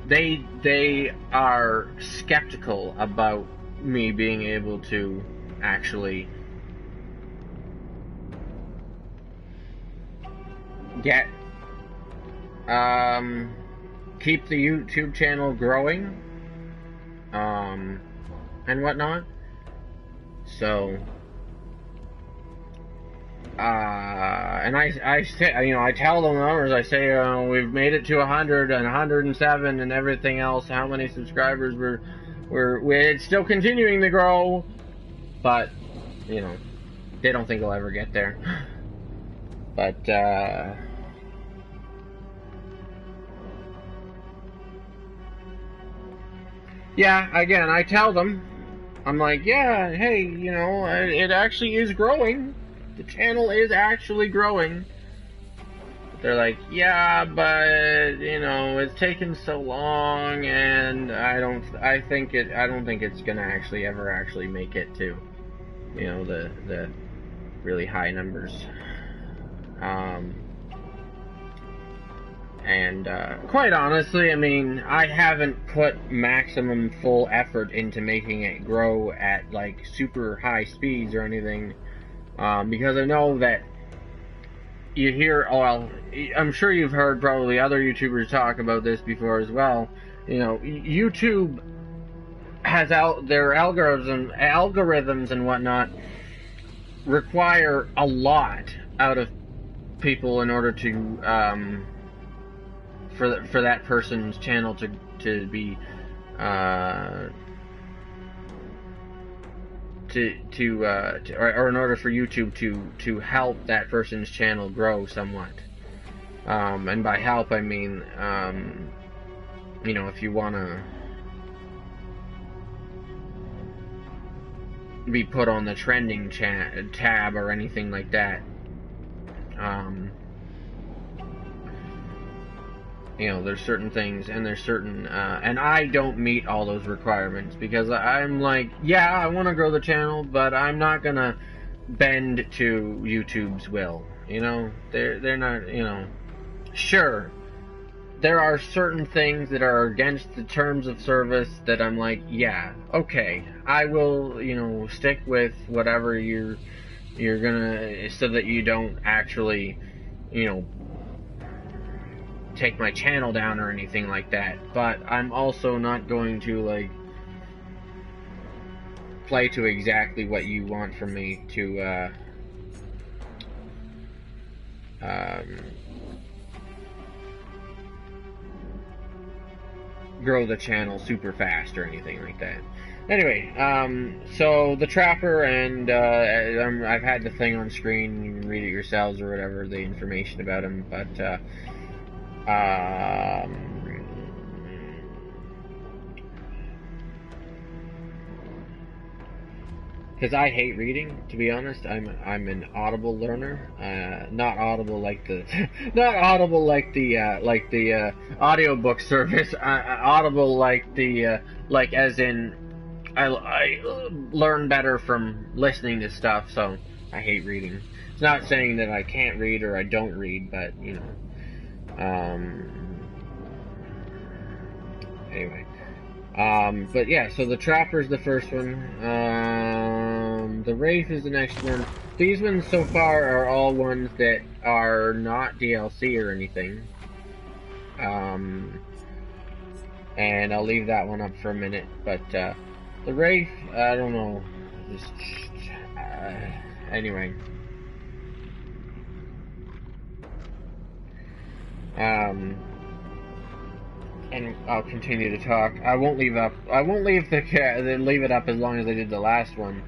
they are skeptical about me being able to actually get keep the YouTube channel growing and whatnot. So and I say, you know, I tell them the numbers. I say, we've made it to 100 and 107 and everything else. How many subscribers we're it's still continuing to grow, but you know, they don't think we'll ever get there. But yeah, again, I tell them, I'm like, yeah, hey, you know, it actually is growing. The channel is actually growing. But they're like, yeah, but you know, it's taken so long, and I don't think it's gonna actually ever actually make it to, you know, the really high numbers. And quite honestly, I mean, I haven't put maximum full effort into making it grow at like super high speeds or anything, because I know that you hear, well, I'm sure you've heard probably other YouTubers talk about this before as well. You know, YouTube has their algorithms and whatnot require a lot out of people in order to for that person's channel to be or in order for YouTube to help that person's channel grow somewhat. And by help I mean you know, if you want to be put on the trending tab or anything like that, you know, there's certain things, and there's certain and I don't meet all those requirements, because I'm like, yeah, I want to grow the channel, but I'm not gonna bend to YouTube's will. You know, they're not, you know, sure, there are certain things that are against the terms of service that I'm like, yeah, okay, I will, you know, stick with whatever you're gonna, so that you don't actually, you know, take my channel down or anything like that. But I'm also not going to like play to exactly what you want from me to grow the channel super fast or anything like that. Anyway, so the Trapper, and I've had the thing on screen, you can read it yourselves or whatever, the information about him, but because I hate reading, to be honest. I'm an Audible learner, not Audible like the not Audible like the audiobook service. Audible like the like as in I learn better from listening to stuff. So I hate reading. It's not saying that I can't read or I don't read, but you know. Anyway. But yeah, so the Trapper's the first one. The Wraith is the next one. These ones so far are all ones that are not DLC or anything. And I'll leave that one up for a minute. But the Wraith, I don't know. Just, anyway. And I'll continue to talk. I won't leave it up as long as I did the last one,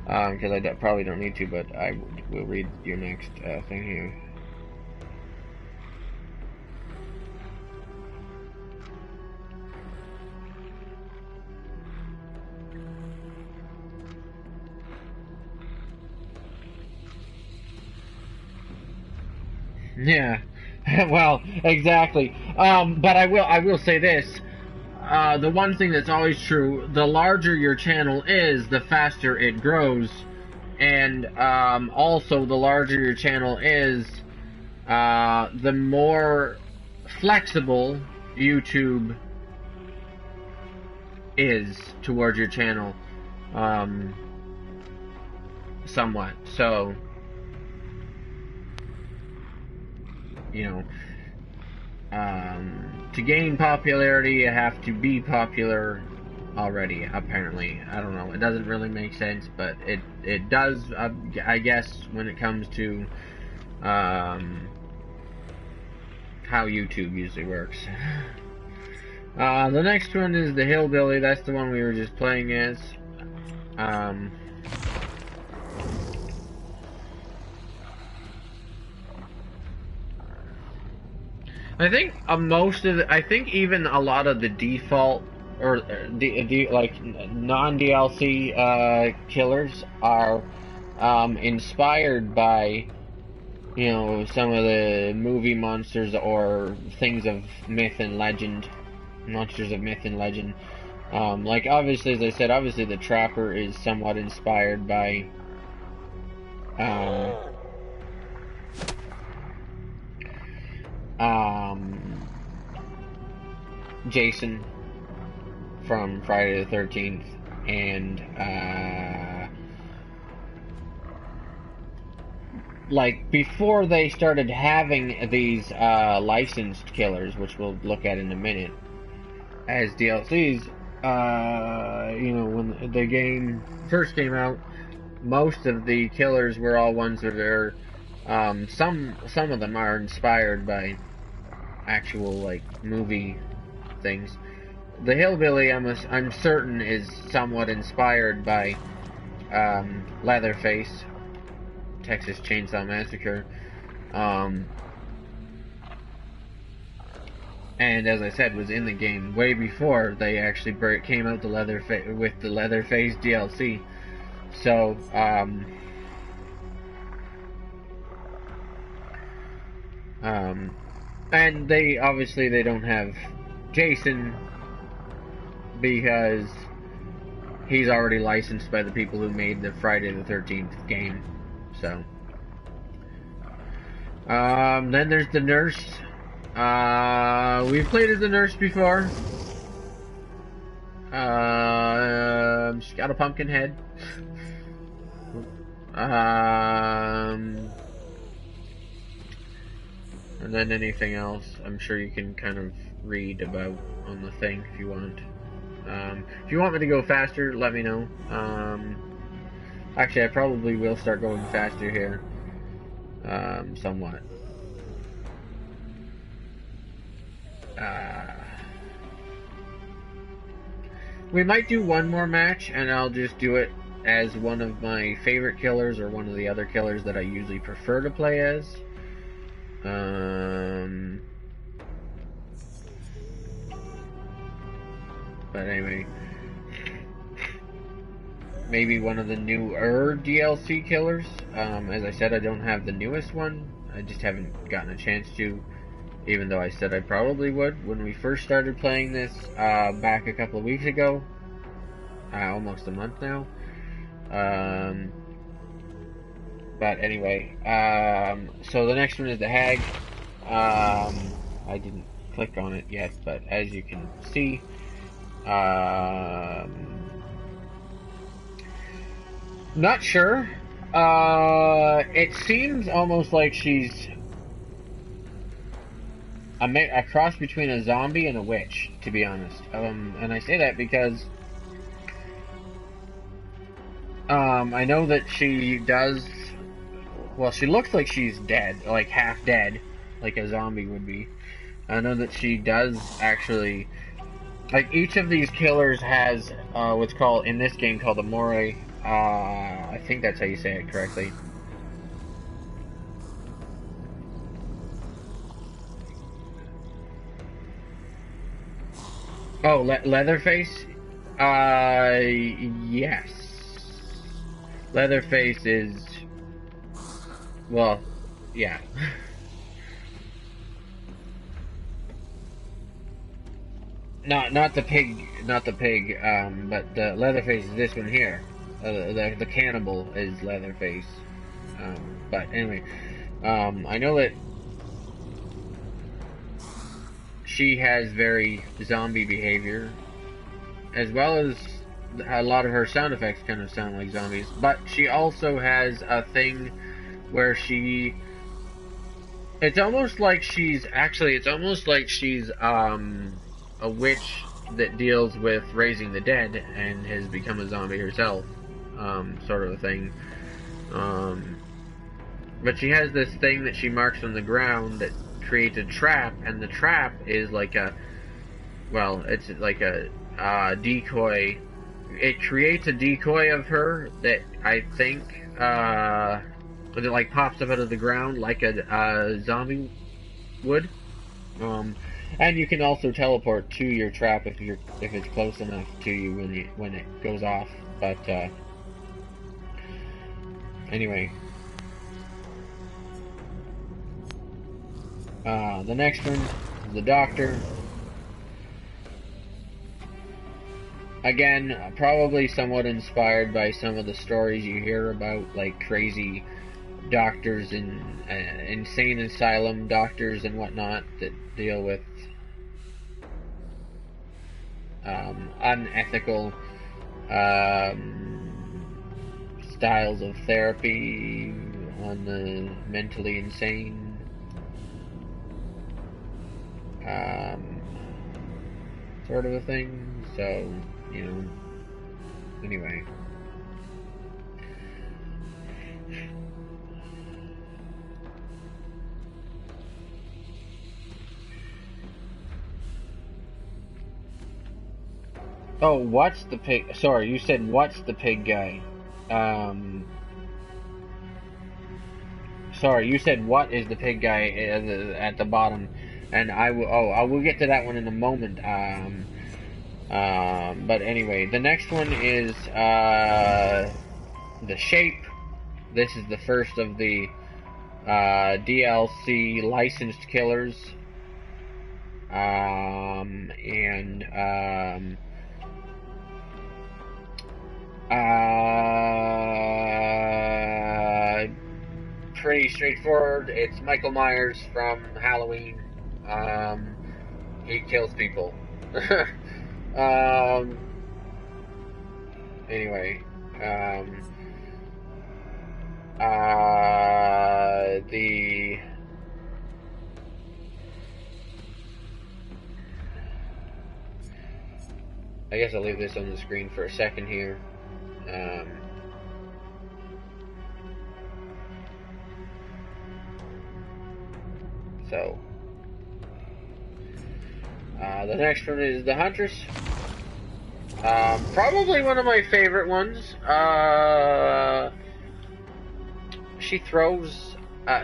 because I probably don't need to. But I will read your next thing here. Yeah. Well, exactly. But I will say this. The one thing that's always true, the larger your channel is, the faster it grows. And also, the larger your channel is, the more flexible YouTube is towards your channel, somewhat. So, you know, to gain popularity, you have to be popular already, apparently. I don't know. It doesn't really make sense, but it does, I guess, when it comes to how YouTube usually works. The next one is the Hillbilly. That's the one we were just playing as. I think I think even a lot of the default or like non-DLC killers are inspired by, you know, some of the movie monsters or things of myth and legend, monsters of myth and legend. Like, obviously, as I said, obviously the Trapper is somewhat inspired by Jason from Friday the 13th, and like, before they started having these licensed killers, which we'll look at in a minute, as DLCs, you know, when the game first came out, most of the killers were all ones that are, some of them are inspired by actual, like, movie things. The Hillbilly, I'm certain, is somewhat inspired by Leatherface, Texas Chainsaw Massacre, and as I said, was in the game way before they actually came out with the Leatherface DLC. So, and they obviously they don't have Jason because he's already licensed by the people who made the Friday the 13th game. So, then there's the Nurse. We've played as the Nurse before. She's got a pumpkin head. And then anything else, I'm sure you can kind of read about on the thing if you want. If you want me to go faster, let me know. Actually, I probably will start going faster here, somewhat. We might do one more match, and I'll just do it as one of my favorite killers or one of the other killers that I usually prefer to play as. But anyway, maybe one of the newer DLC killers. As I said, I don't have the newest one. I just haven't gotten a chance to, even though I said I probably would when we first started playing this back a couple of weeks ago. Almost a month now. But anyway, so the next one is the Hag. I didn't click on it yet, but as you can see, not sure. It seems almost like she's a cross between a zombie and a witch, to be honest. And I say that because I know that she does. Well, she looks like she's dead, like half dead, like a zombie would be. I know that she does actually, like, each of these killers has what's called, in this game, called a moray. I think that's how you say it correctly. Oh, Leatherface? Yes. Leatherface is, well, yeah. Not the pig, but the Leatherface is this one here. The cannibal is Leatherface. But anyway, I know that she has very zombie behavior, as well as a lot of her sound effects kind of sound like zombies. But she also has a thing where it's almost like she's a witch that deals with raising the dead and has become a zombie herself, sort of a thing. But she has this thing that she marks on the ground that creates a trap, and the trap is like it's like a decoy. It creates a decoy of her that I think that like pops up out of the ground like a zombie would. And you can also teleport to your trap if it's close enough to you when it goes off. But anyway, the next one is the Doctor. Again, probably somewhat inspired by some of the stories you hear about, like crazy doctors in insane asylum doctors and whatnot that deal with unethical styles of therapy on the mentally insane. Sort of a thing. So, anyway. Oh, what's the pig? Sorry, you said what's the pig guy? Sorry, you said what is the pig guy at the bottom, and I will get to that one in a moment. But anyway, the next one is the Shape. This is the first of the DLC licensed killers, pretty straightforward. It's Michael Myers from Halloween. He kills people. Anyway, I guess I'll leave this on the screen for a second here. The next one is the Huntress. Probably one of my favorite ones. She throws.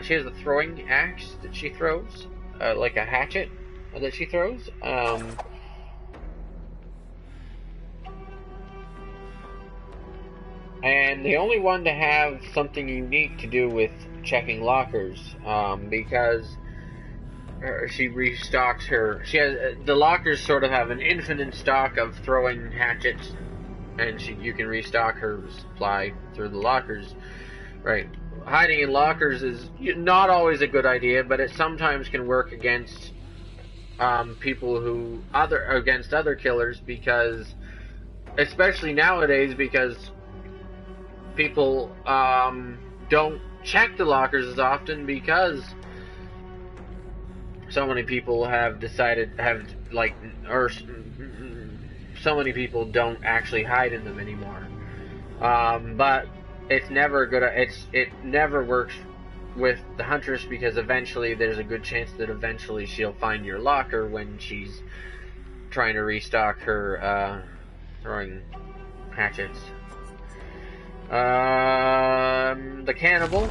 She has a throwing axe that she throws, like a hatchet that she throws. And the only one to have something unique to do with checking lockers, because she restocks her. She has the lockers sort of have an infinite stock of throwing hatchets, and you can restock her supply through the lockers. Right, hiding in lockers is not always a good idea, but it sometimes can work against against other killers, because especially nowadays, because people don't check the lockers as often, because so many people so many people don't actually hide in them anymore. But it's never it never works with the Huntress, because eventually there's a good chance that eventually she'll find your locker when she's trying to restock her throwing hatchets. The Cannibal,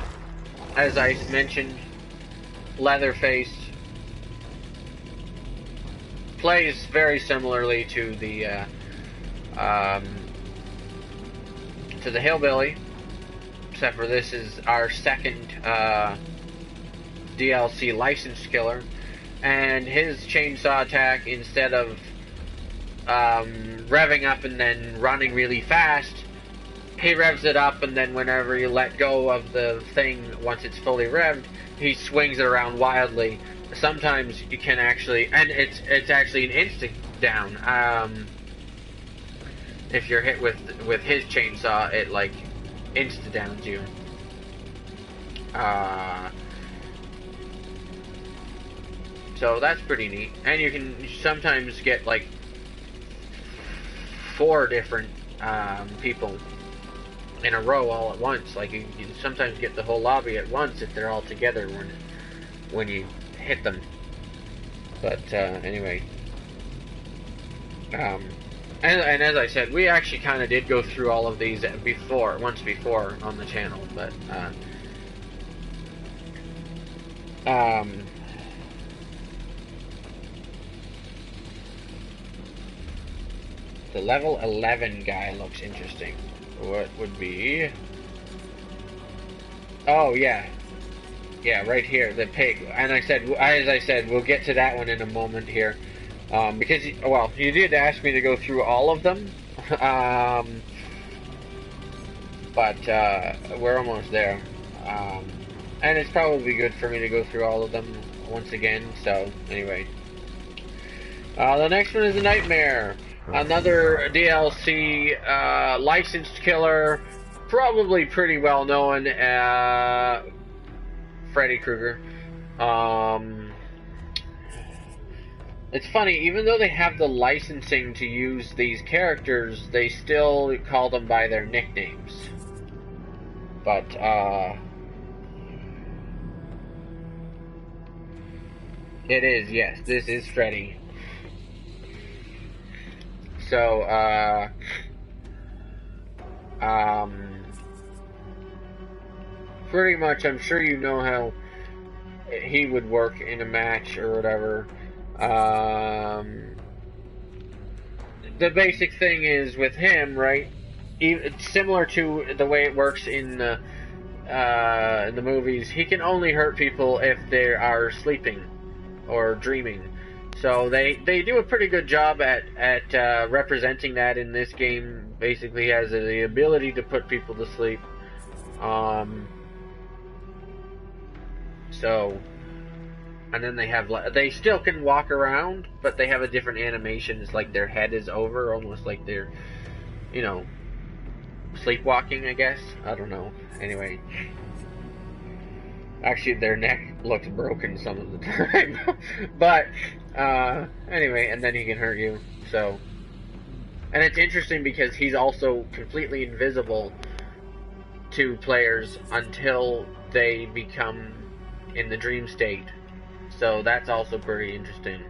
as I mentioned, Leatherface, plays very similarly to the Hillbilly, except for this is our second DLC licensed killer, and his chainsaw attack, instead of revving up and then running really fast, he revs it up, and then whenever you let go of the thing, once it's fully revved, he swings it around wildly. Sometimes you can actually, and it's actually an instant down. If you're hit with his chainsaw, it like insta downs you. So that's pretty neat, and you can sometimes get like 4 different people in a row all at once. Like you sometimes get the whole lobby at once if they're all together when you hit them. But anyway, and as I said, we actually kind of did go through all of these once before on the channel, but the level 11 guy looks interesting. What would be? Oh yeah, right here, the pig. And as I said, we'll get to that one in a moment here, because well, you did ask me to go through all of them, but we're almost there, and it's probably good for me to go through all of them once again. So anyway, the next one is a nightmare. Another DLC, licensed killer, probably pretty well known, Freddy Krueger. It's funny, even though they have the licensing to use these characters, they still call them by their nicknames. But, it is, yes, this is Freddy. So, pretty much, I'm sure you know how he would work in a match or whatever. The basic thing is with him, right? Similar to the way it works in the movies, he can only hurt people if they are sleeping or dreaming. So they do a pretty good job at representing that in this game. Basically, he has the ability to put people to sleep. So, and then they still can walk around, but they have a different animation. It's like their head is over, almost like they're, sleepwalking, I guess. I don't know. Anyway. Actually, their neck looks broken some of the time. But, anyway, and then he can hurt you. So, and it's interesting because he's also completely invisible to players until they become in the dream state. So that's also pretty interesting.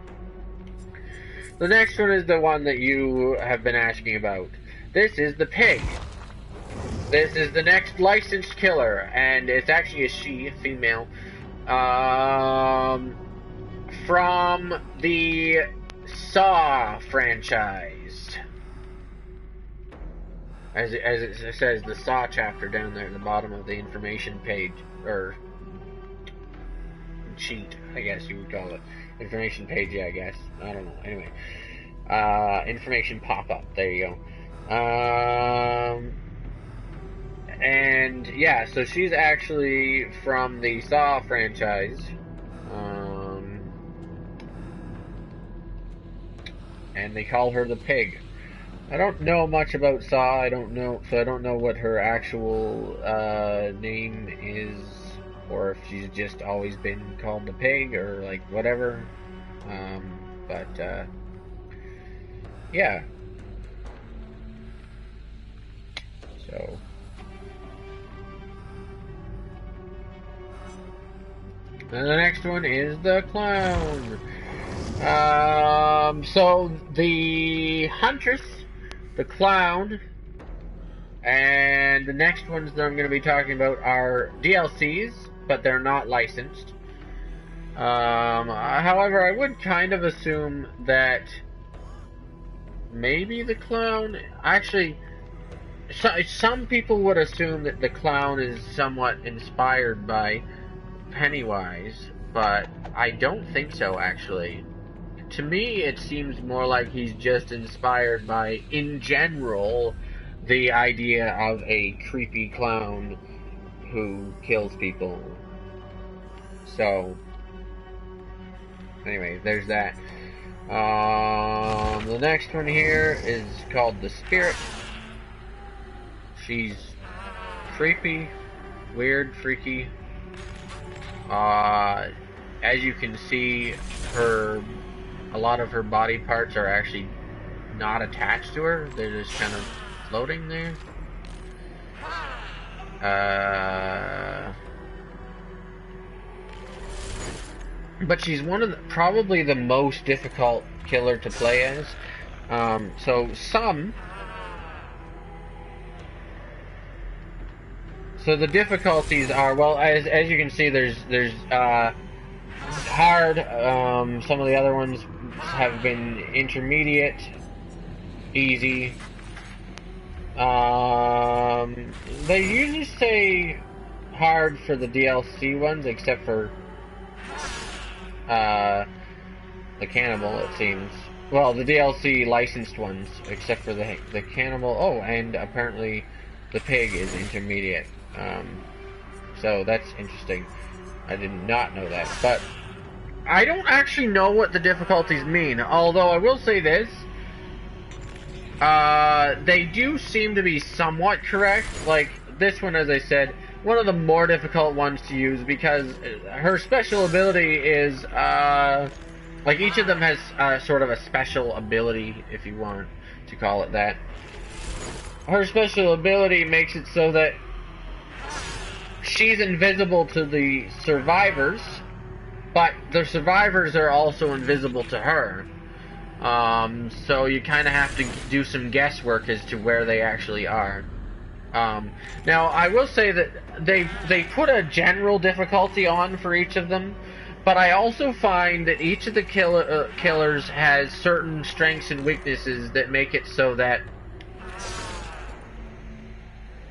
The next one is the one that you have been asking about. This is the pig. This is the next licensed killer, and it's actually a female, from the Saw franchise. As it says, the Saw chapter down there at the bottom of the information page, or sheet, I guess you would call it. Information page, yeah, I guess. I don't know. Anyway. Information pop-up. There you go. And, yeah, so she's actually from the Saw franchise. And they call her the Pig. I don't know much about Saw. I don't know what her actual name is, or if she's just always been called the Pig, or like whatever. But yeah. So. And the next one is the Clown. So the Huntress, the Clown, and the next ones that I'm going to be talking about are DLCs, but they're not licensed. However, I would kind of assume that maybe the Clown, actually, some people would assume that the Clown is somewhat inspired by Pennywise, but I don't think so, actually. To me, it seems more like he's just inspired by, in general, the idea of a creepy clown who kills people. So, anyway, there's that. The next one here is called the Spirit. She's creepy, weird, freaky. As you can see, a lot of her body parts are actually not attached to her. They're just kind of floating there. But she's one of probably the most difficult killer to play as. So the difficulties are, well, as you can see, there's hard. Some of the other ones have been intermediate, easy. They usually say hard for the DLC ones, except for the cannibal, it seems. Well, the DLC licensed ones, except for the cannibal. Oh, and apparently the pig is intermediate. So that's interesting. I did not know that. But I don't actually know what the difficulties mean. Although I will say this. They do seem to be somewhat correct. Like, this one, as I said, one of the more difficult ones to use because her special ability is, like, each of them has sort of a special ability, if you want to call it that. Her special ability makes it so that she's invisible to the survivors, but the survivors are also invisible to her. So you kind of have to do some guesswork as to where they actually are. Now, I will say that they put a general difficulty on for each of them, but I also find that each of the killers has certain strengths and weaknesses that make it so that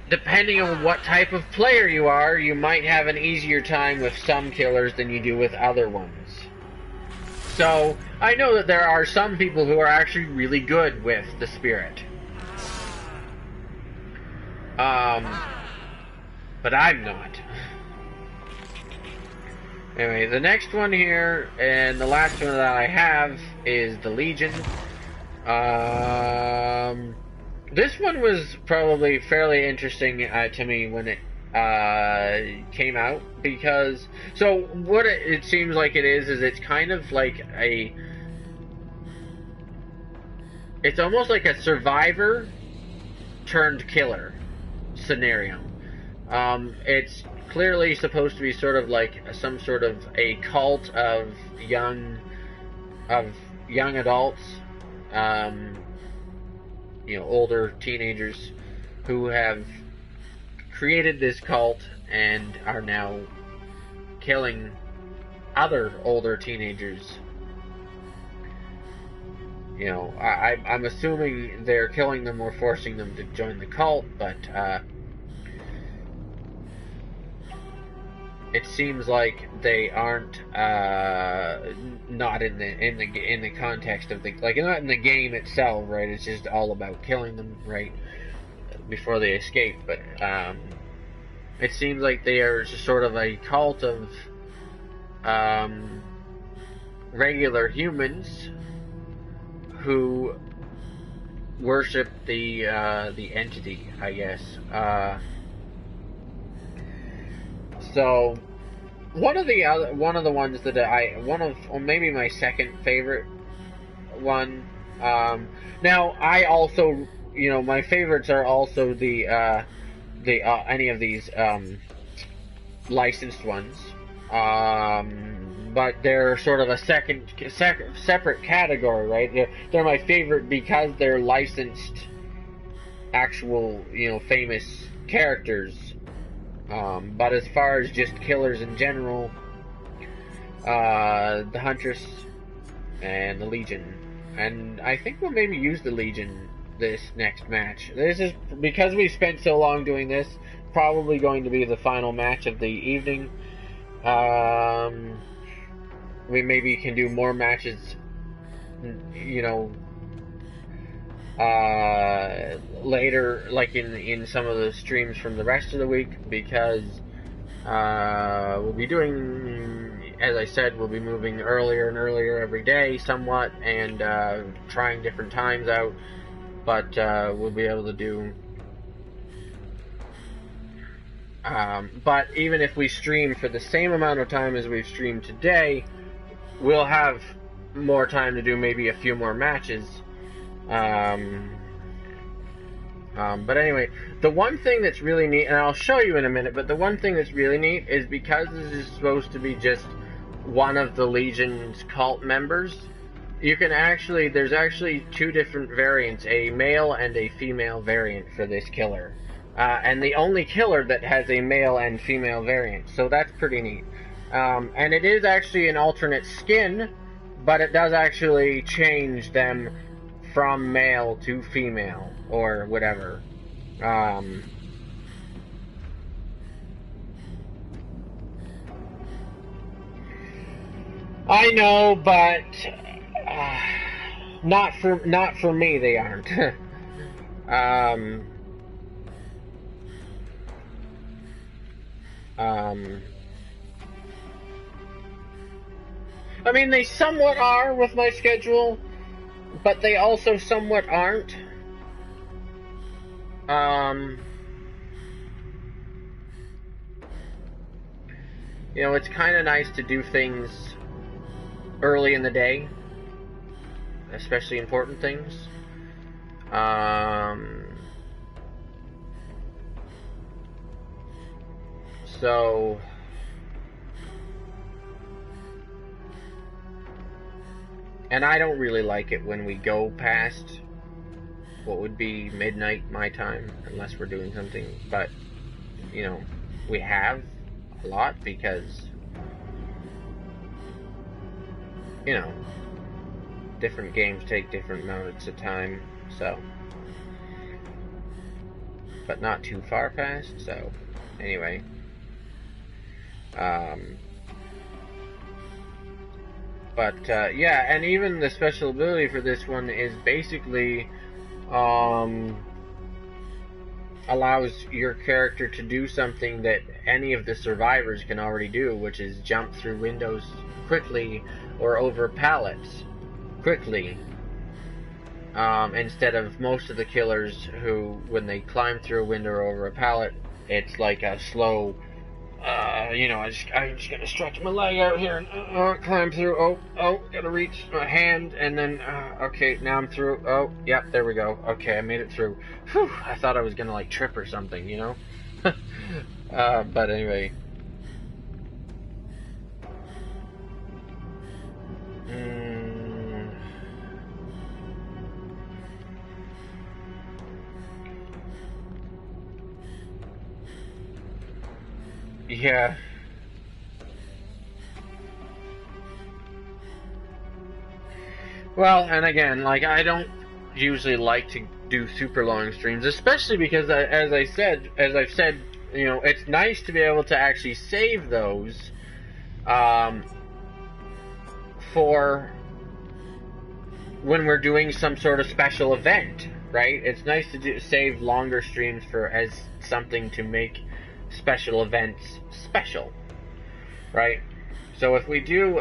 depending on what type of player you are, you might have an easier time with some killers than you do with other ones. So, I know that there are some people who are actually really good with the Spirit. But I'm not. Anyway, the next one here, and the last one that I have, is the Legion. This one was probably fairly interesting to me when it came out, because so what it seems like it is it's kind of like it's almost like a survivor turned killer scenario. It's clearly supposed to be sort of like some sort of a cult of young adults, older teenagers who have created this cult and are now killing other older teenagers. I'm assuming they're killing them or forcing them to join the cult, but it seems like they aren't not in the context of not in the game itself, right? It's just all about killing them, right, before they escape. But it seems like they are just sort of a cult of regular humans who worship the entity, I guess. So one of the ones that or maybe my second favorite one. Now I also, my favorites are also the any of these licensed ones. But they're sort of a separate category, right? They're my favorite because they're licensed, actual, famous characters. But as far as just killers in general, the Huntress and the Legion, and I think we'll maybe use the Legion this next match. This is because we spent so long doing this. Probably going to be the final match of the evening. We maybe can do more matches, later, like in some of the streams from the rest of the week, because we'll be doing, as I said, we'll be moving earlier and earlier every day somewhat, and trying different times out, but we'll be able to do. But even if we stream for the same amount of time as we've streamed today, we'll have more time to do maybe a few more matches. But anyway, the one thing that's really neat, and I'll show you in a minute, but the one thing that's really neat is because this is supposed to be just one of the Legion's cult members, you can actually, there's actually two different variants, a male and a female variant for this killer. And the only killer that has a male and female variant, so that's pretty neat. And it is actually an alternate skin, but it does actually change them from male to female, or whatever. I know, but not for me they aren't. I mean, they somewhat are with my schedule, but they also somewhat aren't. You know, it's kind of nice to do things early in the day, especially important things. So, and I don't really like it when we go past what would be midnight my time, unless we're doing something, but, you know, we have a lot because, you know, different games take different amounts of time, so, but not too far past, so, anyway. Yeah, and even the special ability for this one is basically allows your character to do something that any of the survivors can already do, which is jump through windows quickly or over pallets quickly, instead of most of the killers who, when they climb through a window or over a pallet, it's like a slow, you know, I'm just gonna stretch my leg out here and climb through. Oh, gotta reach my hand, and then okay, now I'm through. Oh, yep, there we go. Okay, I made it through. Whew, I thought I was gonna like trip or something, you know. But anyway. Yeah. Well, and again, like, I don't usually like to do super long streams, especially because, as I've said, you know, it's nice to be able to actually save those, for when we're doing some sort of special event, right? It's nice to save longer streams for as something to make special events special, right? So if we do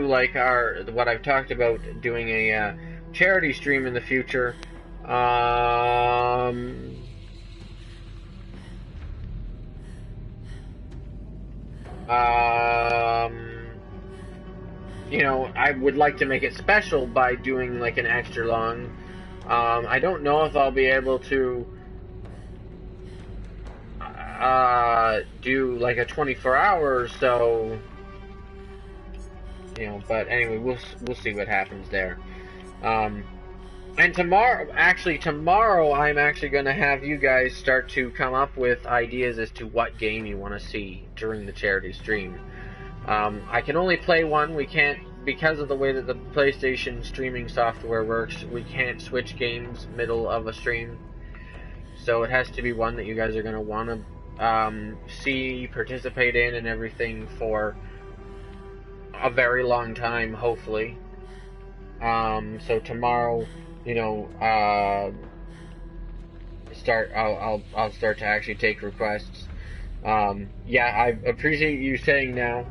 like what I've talked about, doing a charity stream in the future, you know, I would like to make it special by doing like an extra long. I don't know if I'll be able to do like a 24-hour or so, you know, but anyway, we'll see what happens there. And tomorrow, I'm actually going to have you guys start to come up with ideas as to what game you want to see during the charity stream. I can only play one. We can't, because of the way that the PlayStation streaming software works, we can't switch games middle of a stream. So it has to be one that you guys are going to want to see, participate in, and everything for a very long time, hopefully. So tomorrow, you know, I'll start to actually take requests. Yeah, I appreciate you saying now,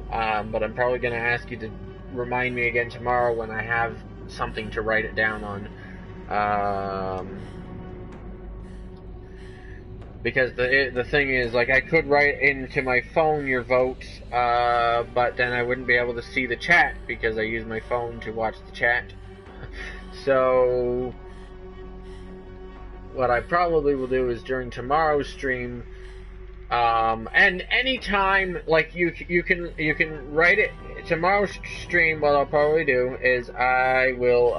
but I'm probably going to ask you to remind me again tomorrow when I have something to write it down on. Because the thing is, like, I could write into my phone your votes, but then I wouldn't be able to see the chat because I use my phone to watch the chat. So what I probably will do is during tomorrow's stream, and anytime, like, you can write it tomorrow's stream. What I'll probably do is I will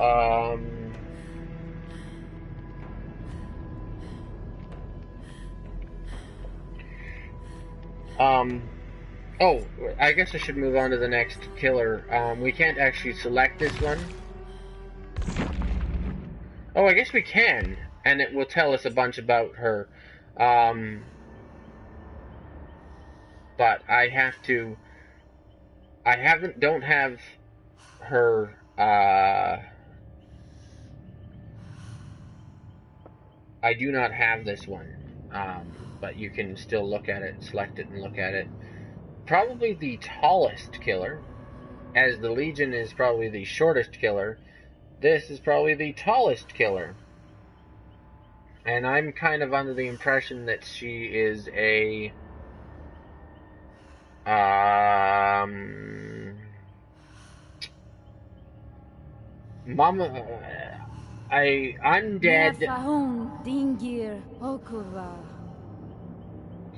oh, I guess I should move on to the next killer. We can't actually select this one. Oh, I guess we can, and it will tell us a bunch about her. But I have to. Don't have her. I do not have this one. But you can still look at it, select it, and look at it. Probably the tallest killer, as the Legion is probably the shortest killer. This is probably the tallest killer. And I'm kind of under the impression that she is a Mama, undead.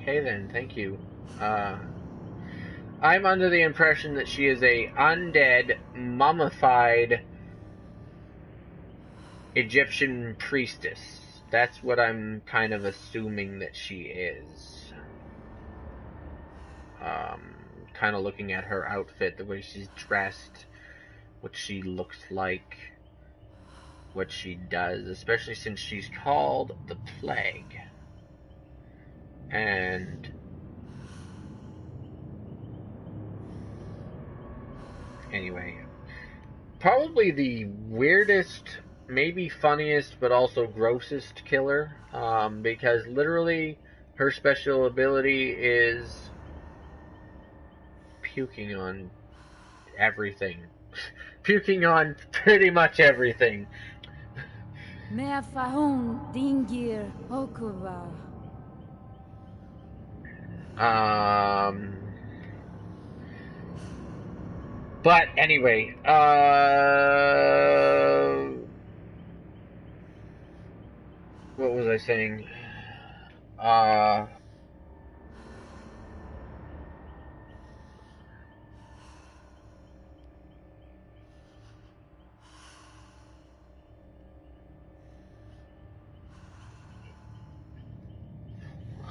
Okay then, thank you. I'm under the impression that she is a undead, mummified Egyptian priestess. That's what I'm kind of assuming that she is. Kind of looking at her outfit, the way she's dressed, what she looks like, what she does, especially since she's called the Plague. And anyway, probably the weirdest, maybe funniest, but also grossest killer, because literally her special ability is puking on everything. Puking on pretty much everything. But anyway, what was I saying?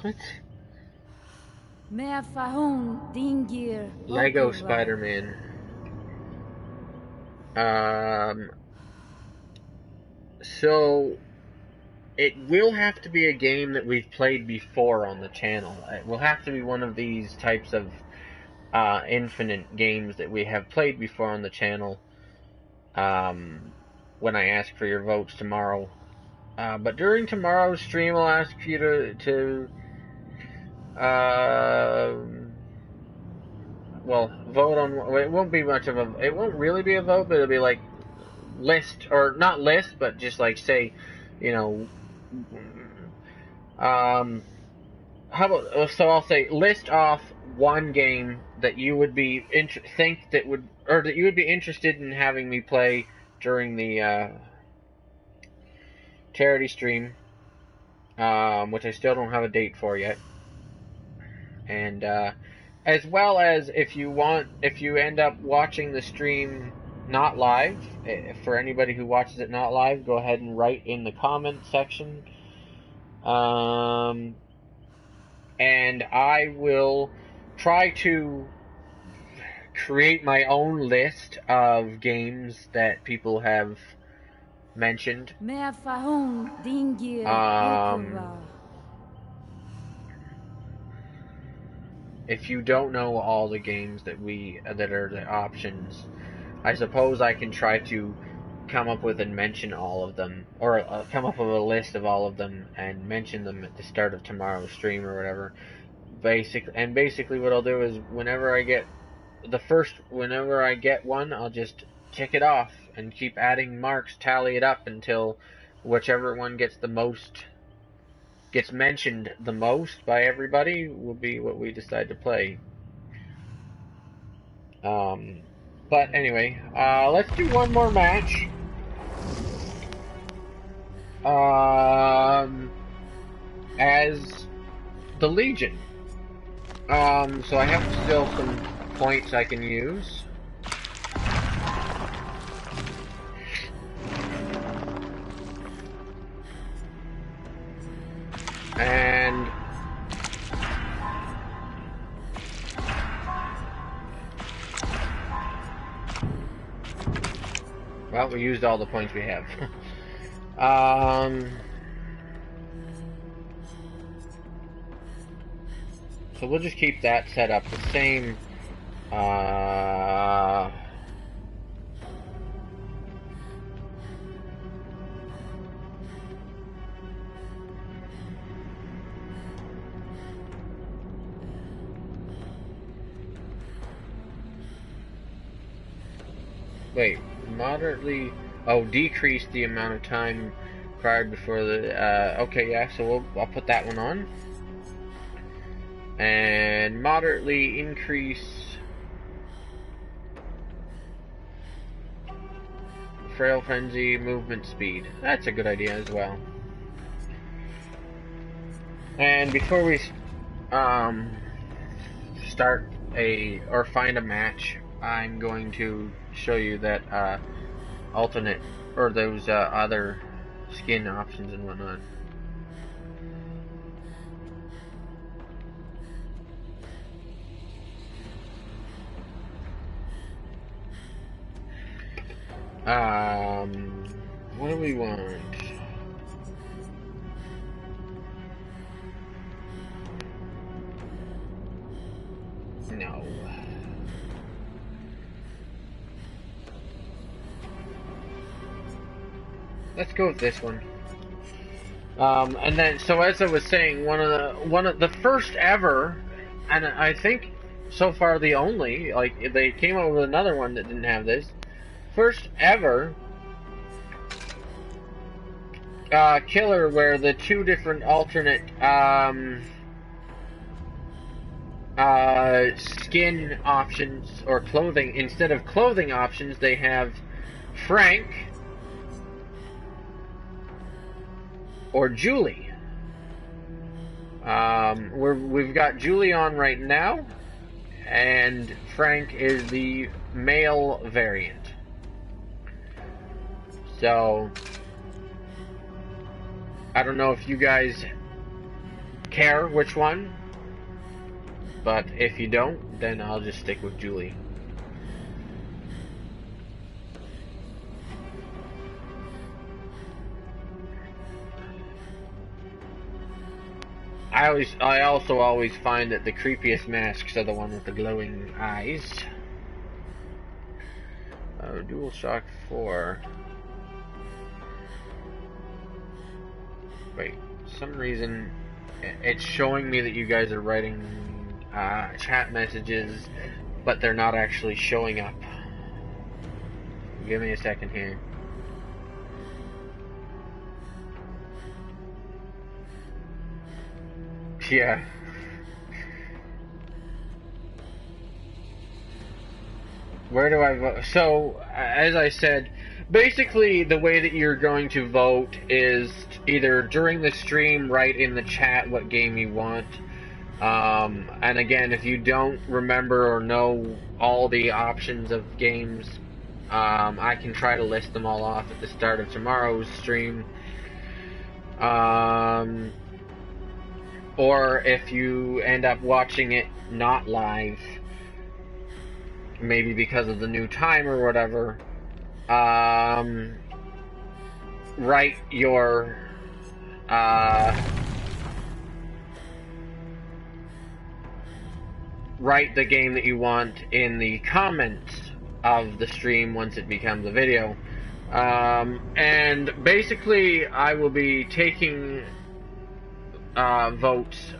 What? Lego Spider-Man. So it will have to be a game that we've played before on the channel. It will have to be one of these types of infinite games that we have played before on the channel. When I ask for your votes tomorrow. But during tomorrow's stream, I'll ask you to well, vote on. It won't be much of a. It won't really be a vote, but it'll be like list, or not list, but just like say, you know. How about? So I'll say list off one game that you would be that you would be interested in having me play during the charity stream, which I still don't have a date for yet. And as well as if you end up watching the stream not live, for anybody who watches it not live, go ahead and write in the comment section. And I will try to create my own list of games that people have mentioned. If you don't know all the games that are the options, I suppose I can try to come up with and mention all of them, or come up with a list of all of them and mention them at the start of tomorrow's stream or whatever. Basically what I'll do is whenever I get one, I'll just tick it off and keep adding marks, tally it up until whichever one gets mentioned the most by everybody will be what we decide to play. But anyway, let's do one more match. As the Legion. So I have still some points I can use. And well, we used all the points we have. So we'll just keep that set up the same. Wait, moderately. Oh, decrease the amount of time required before the. Okay, yeah. So I'll put that one on. And moderately increase frail frenzy movement speed. That's a good idea as well. And before we start or find a match, I'm going to show you that alternate or those other skin options and whatnot. What do we want? No. Let's go with this one. And then, so as I was saying, one of the first ever, and I think so far the only, like they came up with another one that didn't have this. First ever killer where the two different alternate skin options or clothing, instead of clothing options, they have Frank or Julie. We've got Julie on right now, and Frank is the male variant. So, I don't know if you guys care which one, but if you don't, then I'll just stick with Julie. I also always find that the creepiest masks are the one with the glowing eyes. DualShock 4. Wait, some reason it's showing me that you guys are writing chat messages, but they're not actually showing up. Give me a second here. Yeah. Where do I vote? So, as I said, basically the way that you're going to vote is either during the stream, write in the chat what game you want. And again, if you don't remember or know all the options of games, I can try to list them all off at the start of tomorrow's stream. Or if you end up watching it not live, maybe because of the new time or whatever, write your write the game that you want in the comments of the stream once it becomes a video. And basically, I will be taking votes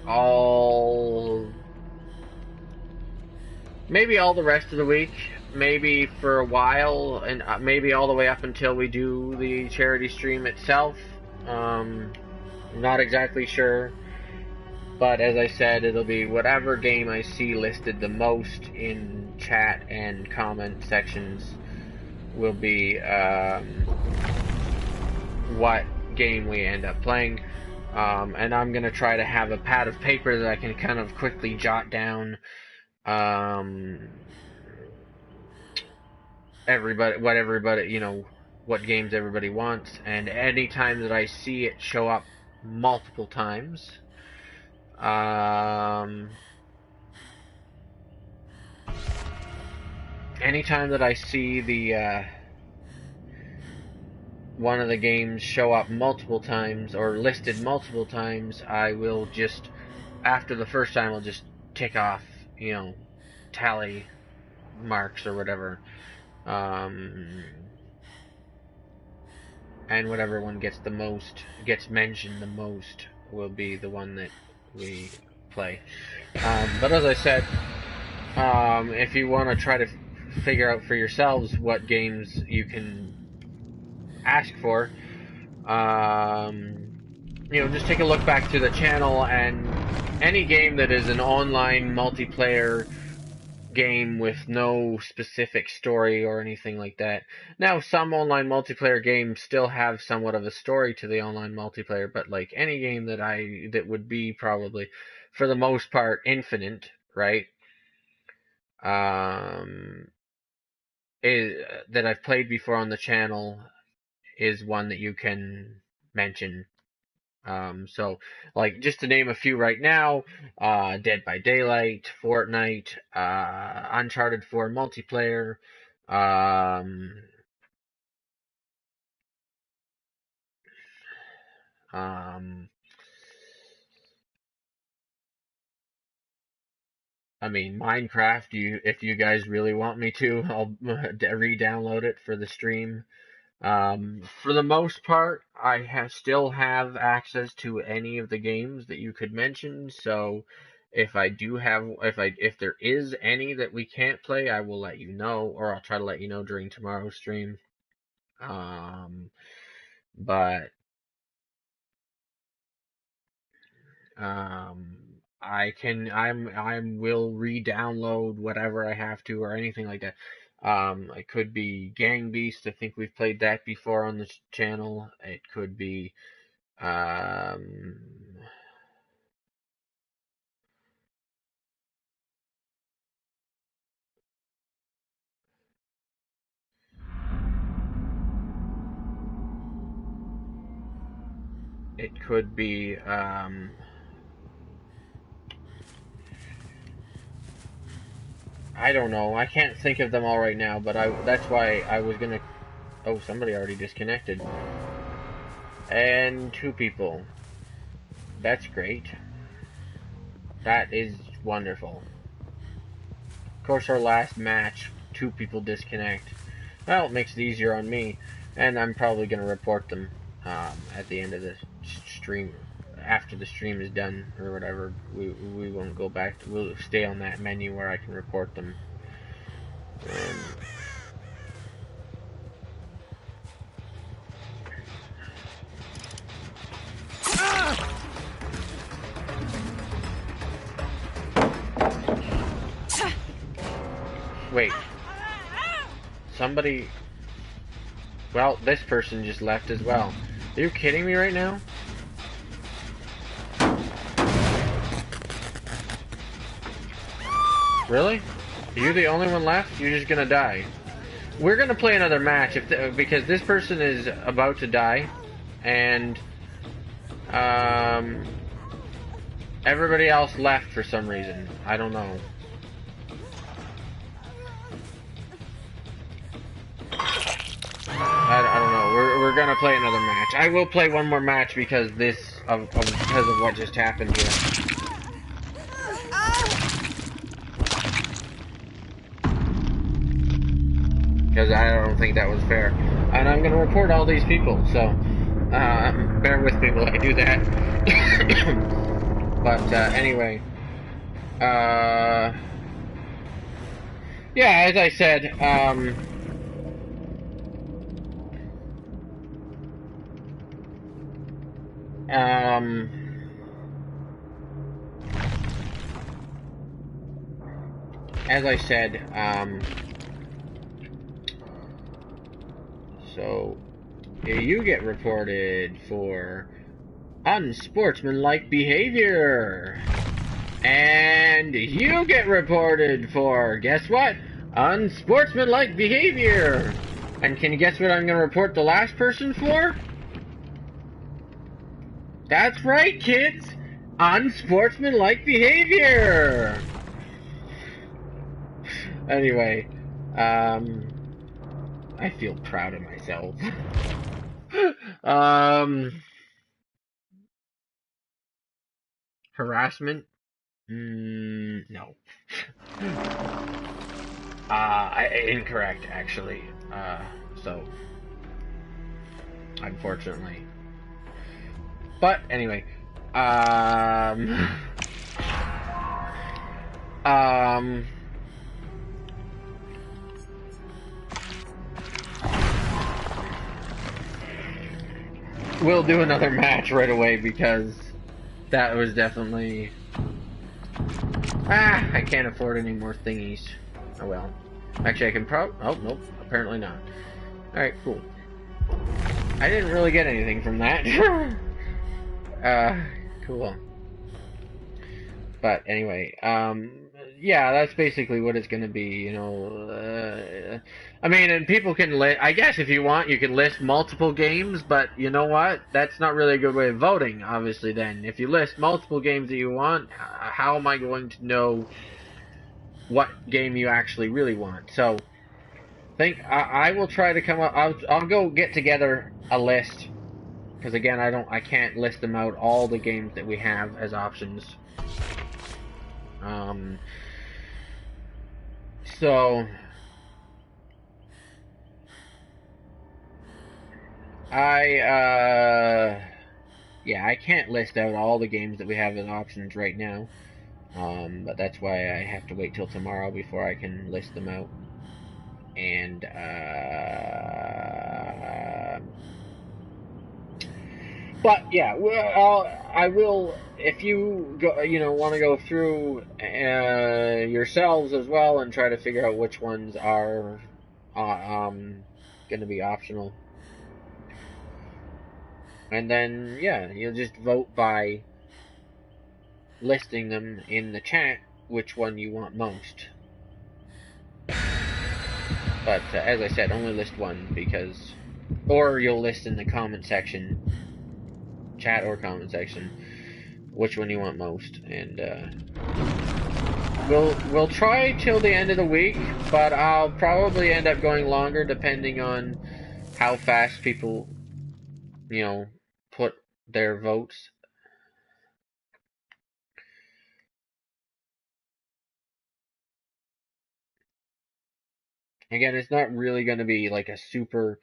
maybe all the rest of the week, maybe for a while, and maybe all the way up until we do the charity stream itself. Not exactly sure, but as I said, it'll be whatever game I see listed the most in chat and comment sections will be what game we end up playing. And I'm going to try to have a pad of paper that I can kind of quickly jot down what games everybody wants, and anytime that I see it show up multiple times, anytime that I see the one of the games show up multiple times or listed multiple times, I will just, after the first time, I'll just tick off, tally marks or whatever. And whatever one gets mentioned the most will be the one that we play. But as I said, if you want to try to figure out for yourselves what games you can ask for, just take a look back to the channel, and any game that is an online multiplayer game with no specific story or anything like that. Now, some online multiplayer games still have somewhat of a story to the online multiplayer, but like any game that would be probably, for the most part, infinite, right? That I've played before on the channel is one that you can mention. So, like, just to name a few right now, Dead by Daylight, Fortnite, Uncharted 4 multiplayer, Minecraft, if you guys really want me to, I'll re-download it for the stream. For the most part, I still have access to any of the games that you could mention, so if there is any that we can't play, I will let you know, or I'll try to let you know during tomorrow's stream. But I will re-download whatever I have to or anything like that. It could be Gang Beast. I think we've played that before on this channel. It could be I don't know. I can't think of them all right now, but that's why I was gonna. Oh, somebody already disconnected. And 2 people. That's great. That is wonderful. Of course, our last match, 2 people disconnect. Well, it makes it easier on me, and I'm probably gonna report them at the end of the stream. After the stream is done or whatever, we won't go back. We'll stay on that menu where I can report them. Wait. Somebody... Well, this person just left as well. Are you kidding me right now? Really? Are you the only one left? You're just gonna die. We're gonna play another match because this person is about to die, and everybody else left for some reason. I don't know. I don't know. We're gonna play another match. I will play one more match because because of what just happened here. because I don't think that was fair. And I'm going to report all these people, so bear with me while I do that. But anyway, yeah, as I said, as I said, so you get reported for unsportsmanlike behavior, and you get reported for, guess what? Unsportsmanlike behavior. And can you guess what I'm going to report the last person for? That's right, kids! Unsportsmanlike behavior! Anyway, I feel proud of myself. Harassment? No. Incorrect, actually. So, unfortunately. But, anyway, we'll do another match right away because that was definitely... I can't afford any more thingies. Oh well. Actually, I can oh, nope. Apparently not. Alright, cool. I didn't really get anything from that. Cool. But anyway, yeah, that's basically what it's gonna be, you know. I mean, and people can list, I guess if you want, you can list multiple games, but you know what? That's not really a good way of voting, obviously, then. If you list multiple games that you want, how am I going to know what game you actually really want? So, I will try to come up, I'll go get together a list, because again, I can't list them out, all the games that we have as options. So, yeah, I can't list out all the games that we have as options right now, but that's why I have to wait till tomorrow before I can list them out, and, but yeah, I will. If you go, you know, want to go through yourselves as well and try to figure out which ones are going to be optional, and then yeah, you'll just vote by listing them in the chat which one you want most. But as I said, only list one because, or you'll list in the comment section. Chat or comment section which one you want most, and we'll try till the end of the week, but I'll probably end up going longer depending on how fast people, you know, put their votes. Again, it's not really going to be like a super...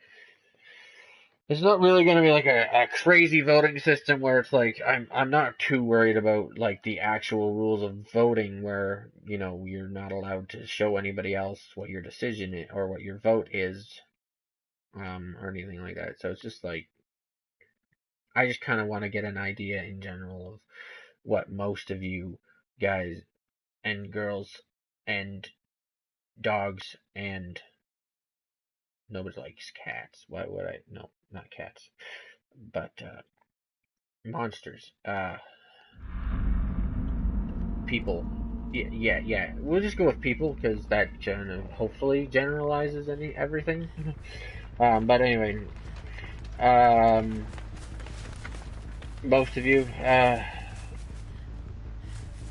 It's not really going to be like a crazy voting system where it's like, I'm not too worried about like the actual rules of voting where, you know, you're not allowed to show anybody else what your decision is, or what your vote is, or anything like that. So it's just like, I just kind of want to get an idea in general of what most of you guys and girls and dogs and nobody likes cats. Why would I? No, not cats. But, monsters. People. Yeah. We'll just go with people, because that hopefully generalizes everything. But anyway. Most of you, I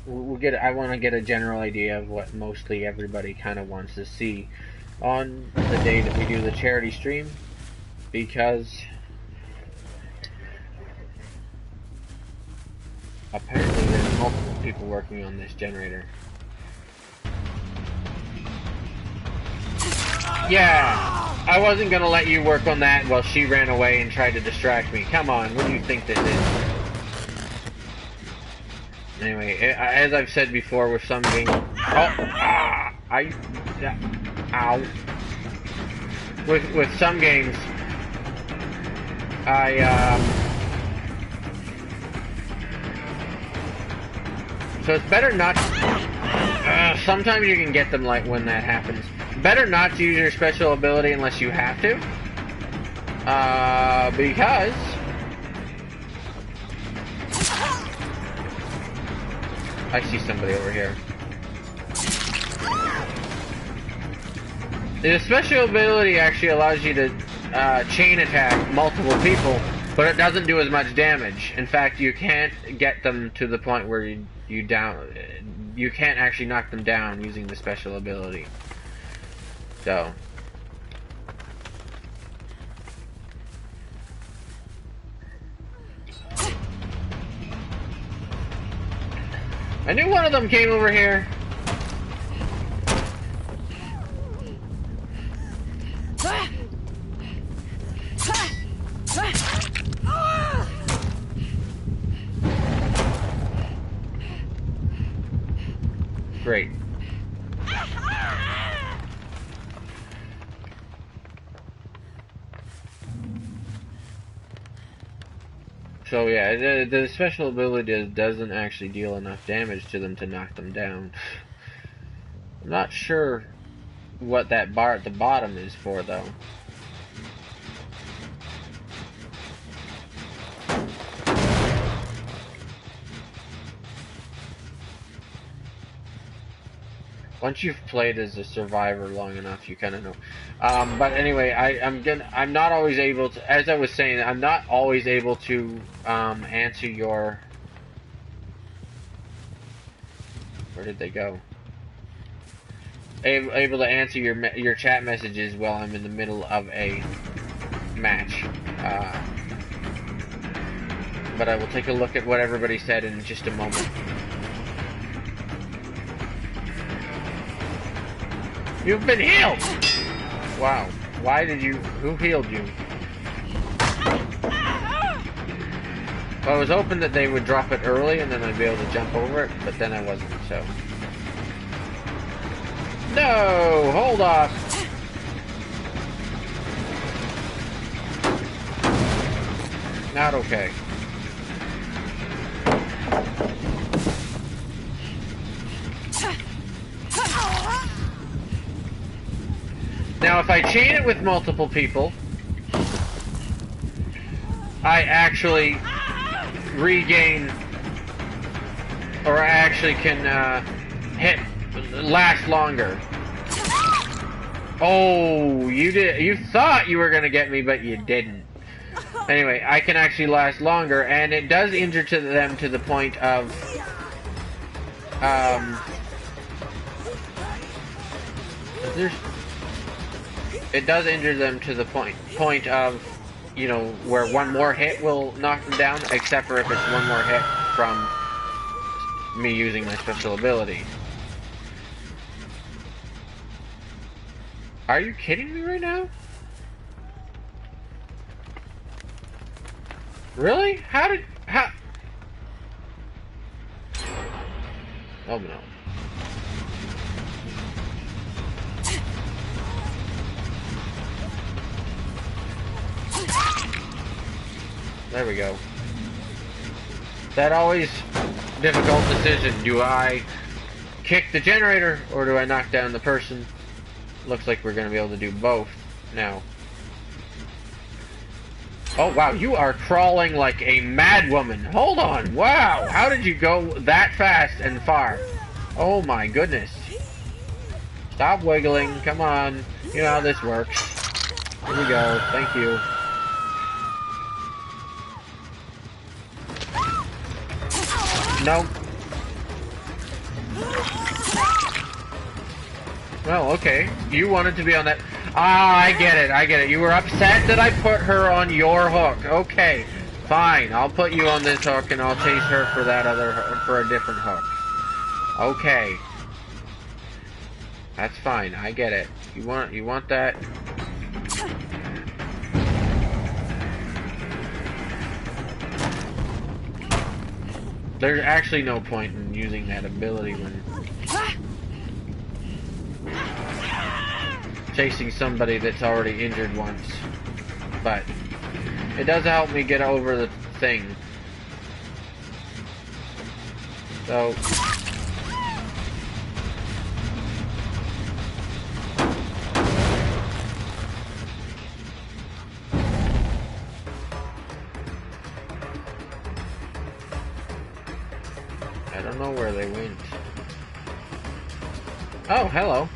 want to get a general idea of what mostly everybody kind of wants to see on the day that we do the charity stream, because apparently there's multiple people working on this generator. Yeah! I wasn't gonna let you work on that while she ran away and tried to distract me. Come on, what do you think this is? Anyway, as I've said before with some games... Ow. With some games, so it's better not... sometimes you can get them like when that happens. Better not to use your special ability unless you have to. Because... I see somebody over here. The special ability actually allows you to chain attack multiple people, but it doesn't do as much damage. In fact, you can't get them to the point where you can't actually knock them down using the special ability. So... I knew one of them came over here. Great. So yeah, the special ability doesn't actually deal enough damage to them to knock them down. I'm not sure what that bar at the bottom is for, though. Once you've played as a survivor long enough, you kind of know. But anyway, I'm not always able to, as I was saying, I'm not always able to answer your... Where did they go? Able to answer your chat messages while I'm in the middle of a match. But I will take a look at what everybody said in just a moment. You've been healed! Wow. Why did you... Who healed you? Well, I was hoping that they would drop it early and then I'd be able to jump over it, but then I wasn't, so... No! Hold up! Not okay. Now, if I chain it with multiple people, I actually regain, or I actually can last longer. Oh, you thought you were gonna get me, but you didn't. Anyway, I can actually last longer, and it does injure them to the point of it does injure them to the point of, you know, where one more hit will knock them down, except for if it's one more hit from me using my special ability. Are you kidding me right now? Really? How? Oh no. There we go. That always difficult decision. Do I kick the generator or do I knock down the person? Looks like we're going to be able to do both now. Oh wow, you are crawling like a mad woman. Hold on. Wow, how did you go that fast and far? Oh my goodness. Stop wiggling. Come on. You know how this works. Here we go. Thank you. Nope. Well, okay. You wanted to be on that. Ah, I get it. I get it. You were upset that I put her on your hook. Okay. Fine. I'll put you on this hook and I'll chase her for that other, for a different hook. Okay. That's fine. I get it. You want that? There's actually no point in using that ability when chasing somebody that's already injured once. But it does help me get over the thing. So I don't know where they went. Oh, hello.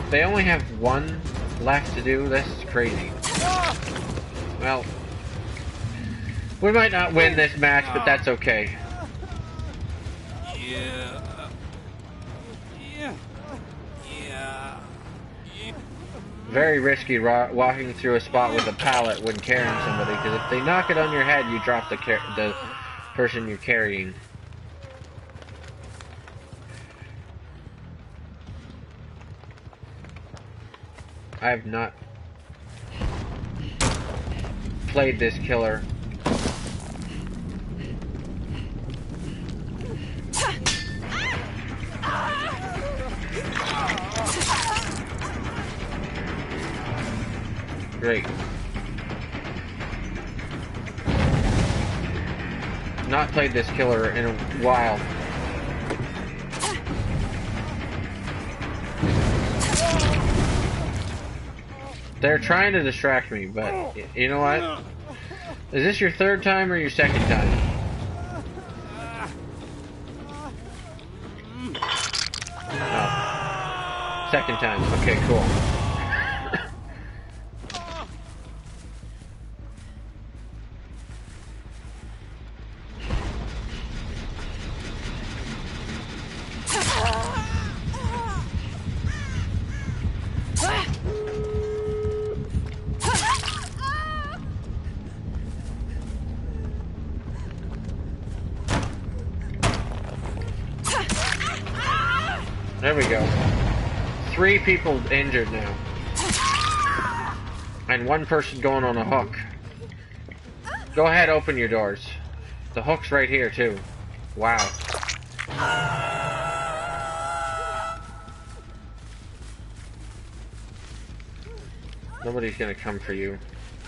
They only have one left to do. This is crazy. Well, we might not win this match, but that's okay. Very risky walking through a spot with a pallet when carrying somebody, because if they knock it on your head, you drop the person you're carrying. I have not played this killer. Great. Not played this killer in a while. They're trying to distract me, but you know what? Is this your third time or your second time? Oh. Second time. Okay, cool. There we go. 3 people injured now. And 1 person going on a hook. Go ahead, open your doors. The hook's right here, too. Wow. Nobody's gonna come for you.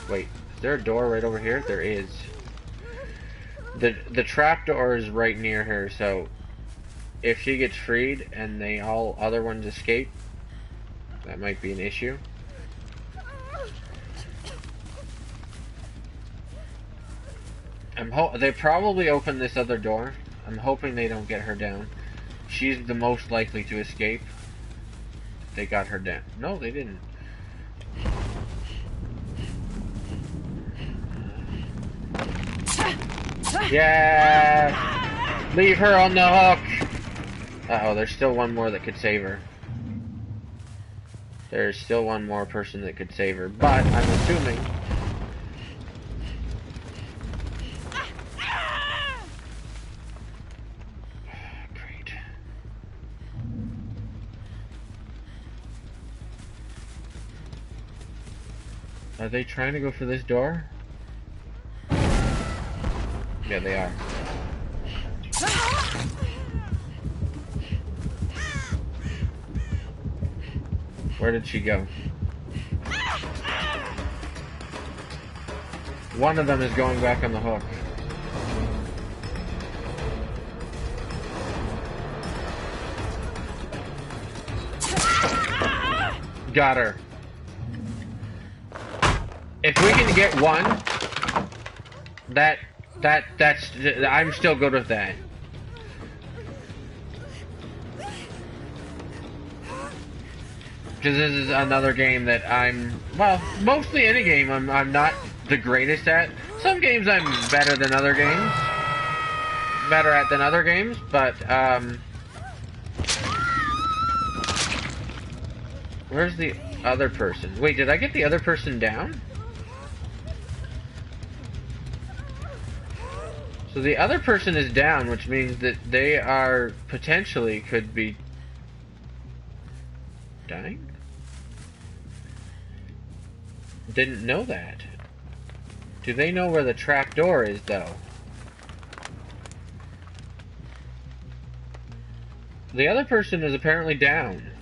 Wait, is there a door right over here? There is. The trap door is right near her, so if she gets freed and the all other ones escape, that might be an issue. They probably opened this other door. I'm hoping they don't get her down. She's the most likely to escape. They got her down. No, they didn't. Yeah! Leave her on the hook! Uh-oh, there's still one more that could save her. There's still one more person that could save her, but I'm assuming... Great. Are they trying to go for this door? Yeah, they are. Where did she go? One of them is going back on the hook. Got her. If we can get one, that's I'm still good with that. Because this is another game that well, mostly any game I'm not the greatest at. Some games I'm better than other games. Better at than other games, but, where's the other person? Wait, did I get the other person down? So the other person is down, which means that they are potentially could be dying? Didn't know that. Do they know where the trap door is, though? The other person is apparently down.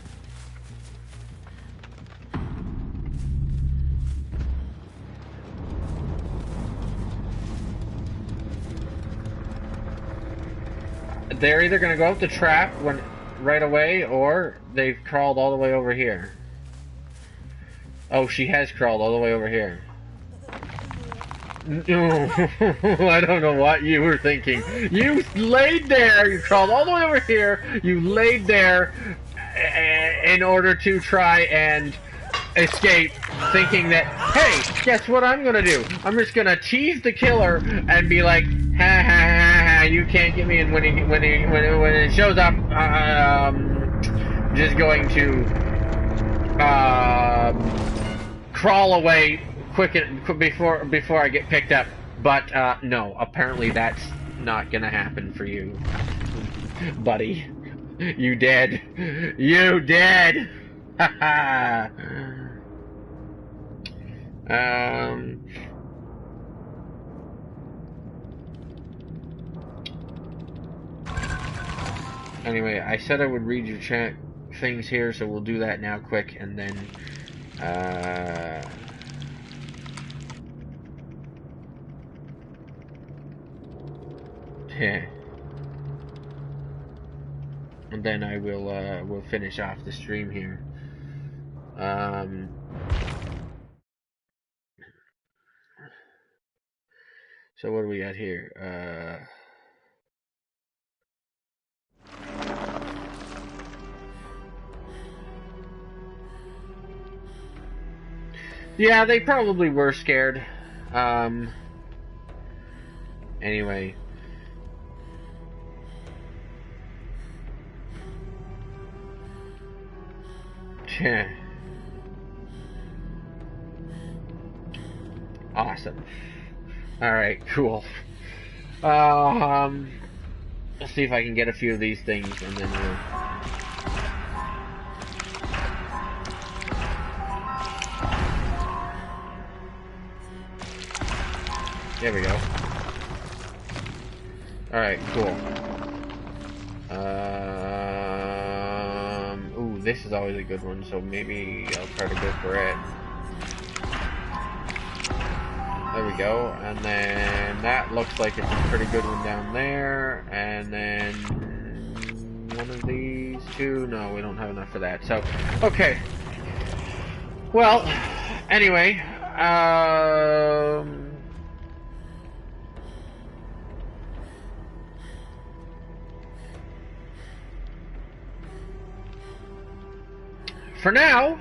They're either going to go up the trap right away, or they've crawled all the way over here. Oh, she has crawled all the way over here. No, I don't know what you were thinking. You laid there, you crawled all the way over here, you laid there in order to try and escape, thinking that, hey, guess what I'm gonna do? I'm just gonna tease the killer and be like, ha ha ha ha, you can't get me. And when it shows up, just going to crawl away quick before I get picked up. But no, apparently that's not gonna happen for you, buddy. You dead. You dead. Ha ha. Anyway, I said I would read your chat things here, so we'll do that now quick, and then and then I will finish off the stream here. So what do we got here? Yeah, they probably were scared. Anyway. Awesome. Alright, cool. Let's see if I can get a few of these things, and then we'll... There we go. Alright, cool. Ooh, this is always a good one, so maybe I'll try to go for it. There we go, and then that looks like it's a pretty good one down there, and then one of these two, no, we don't have enough for that, so, okay. Well, anyway, for now,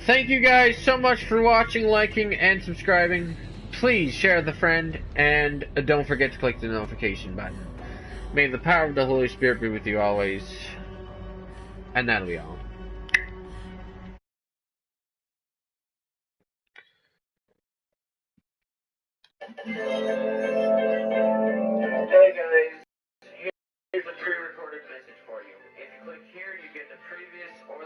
thank you guys so much for watching, liking, and subscribing. Please share with a friend, and don't forget to click the notification button. May the power of the Holy Spirit be with you always. And that'll be all. Hey guys, here's a pre-recorded message for you. If you click here, you get the previous or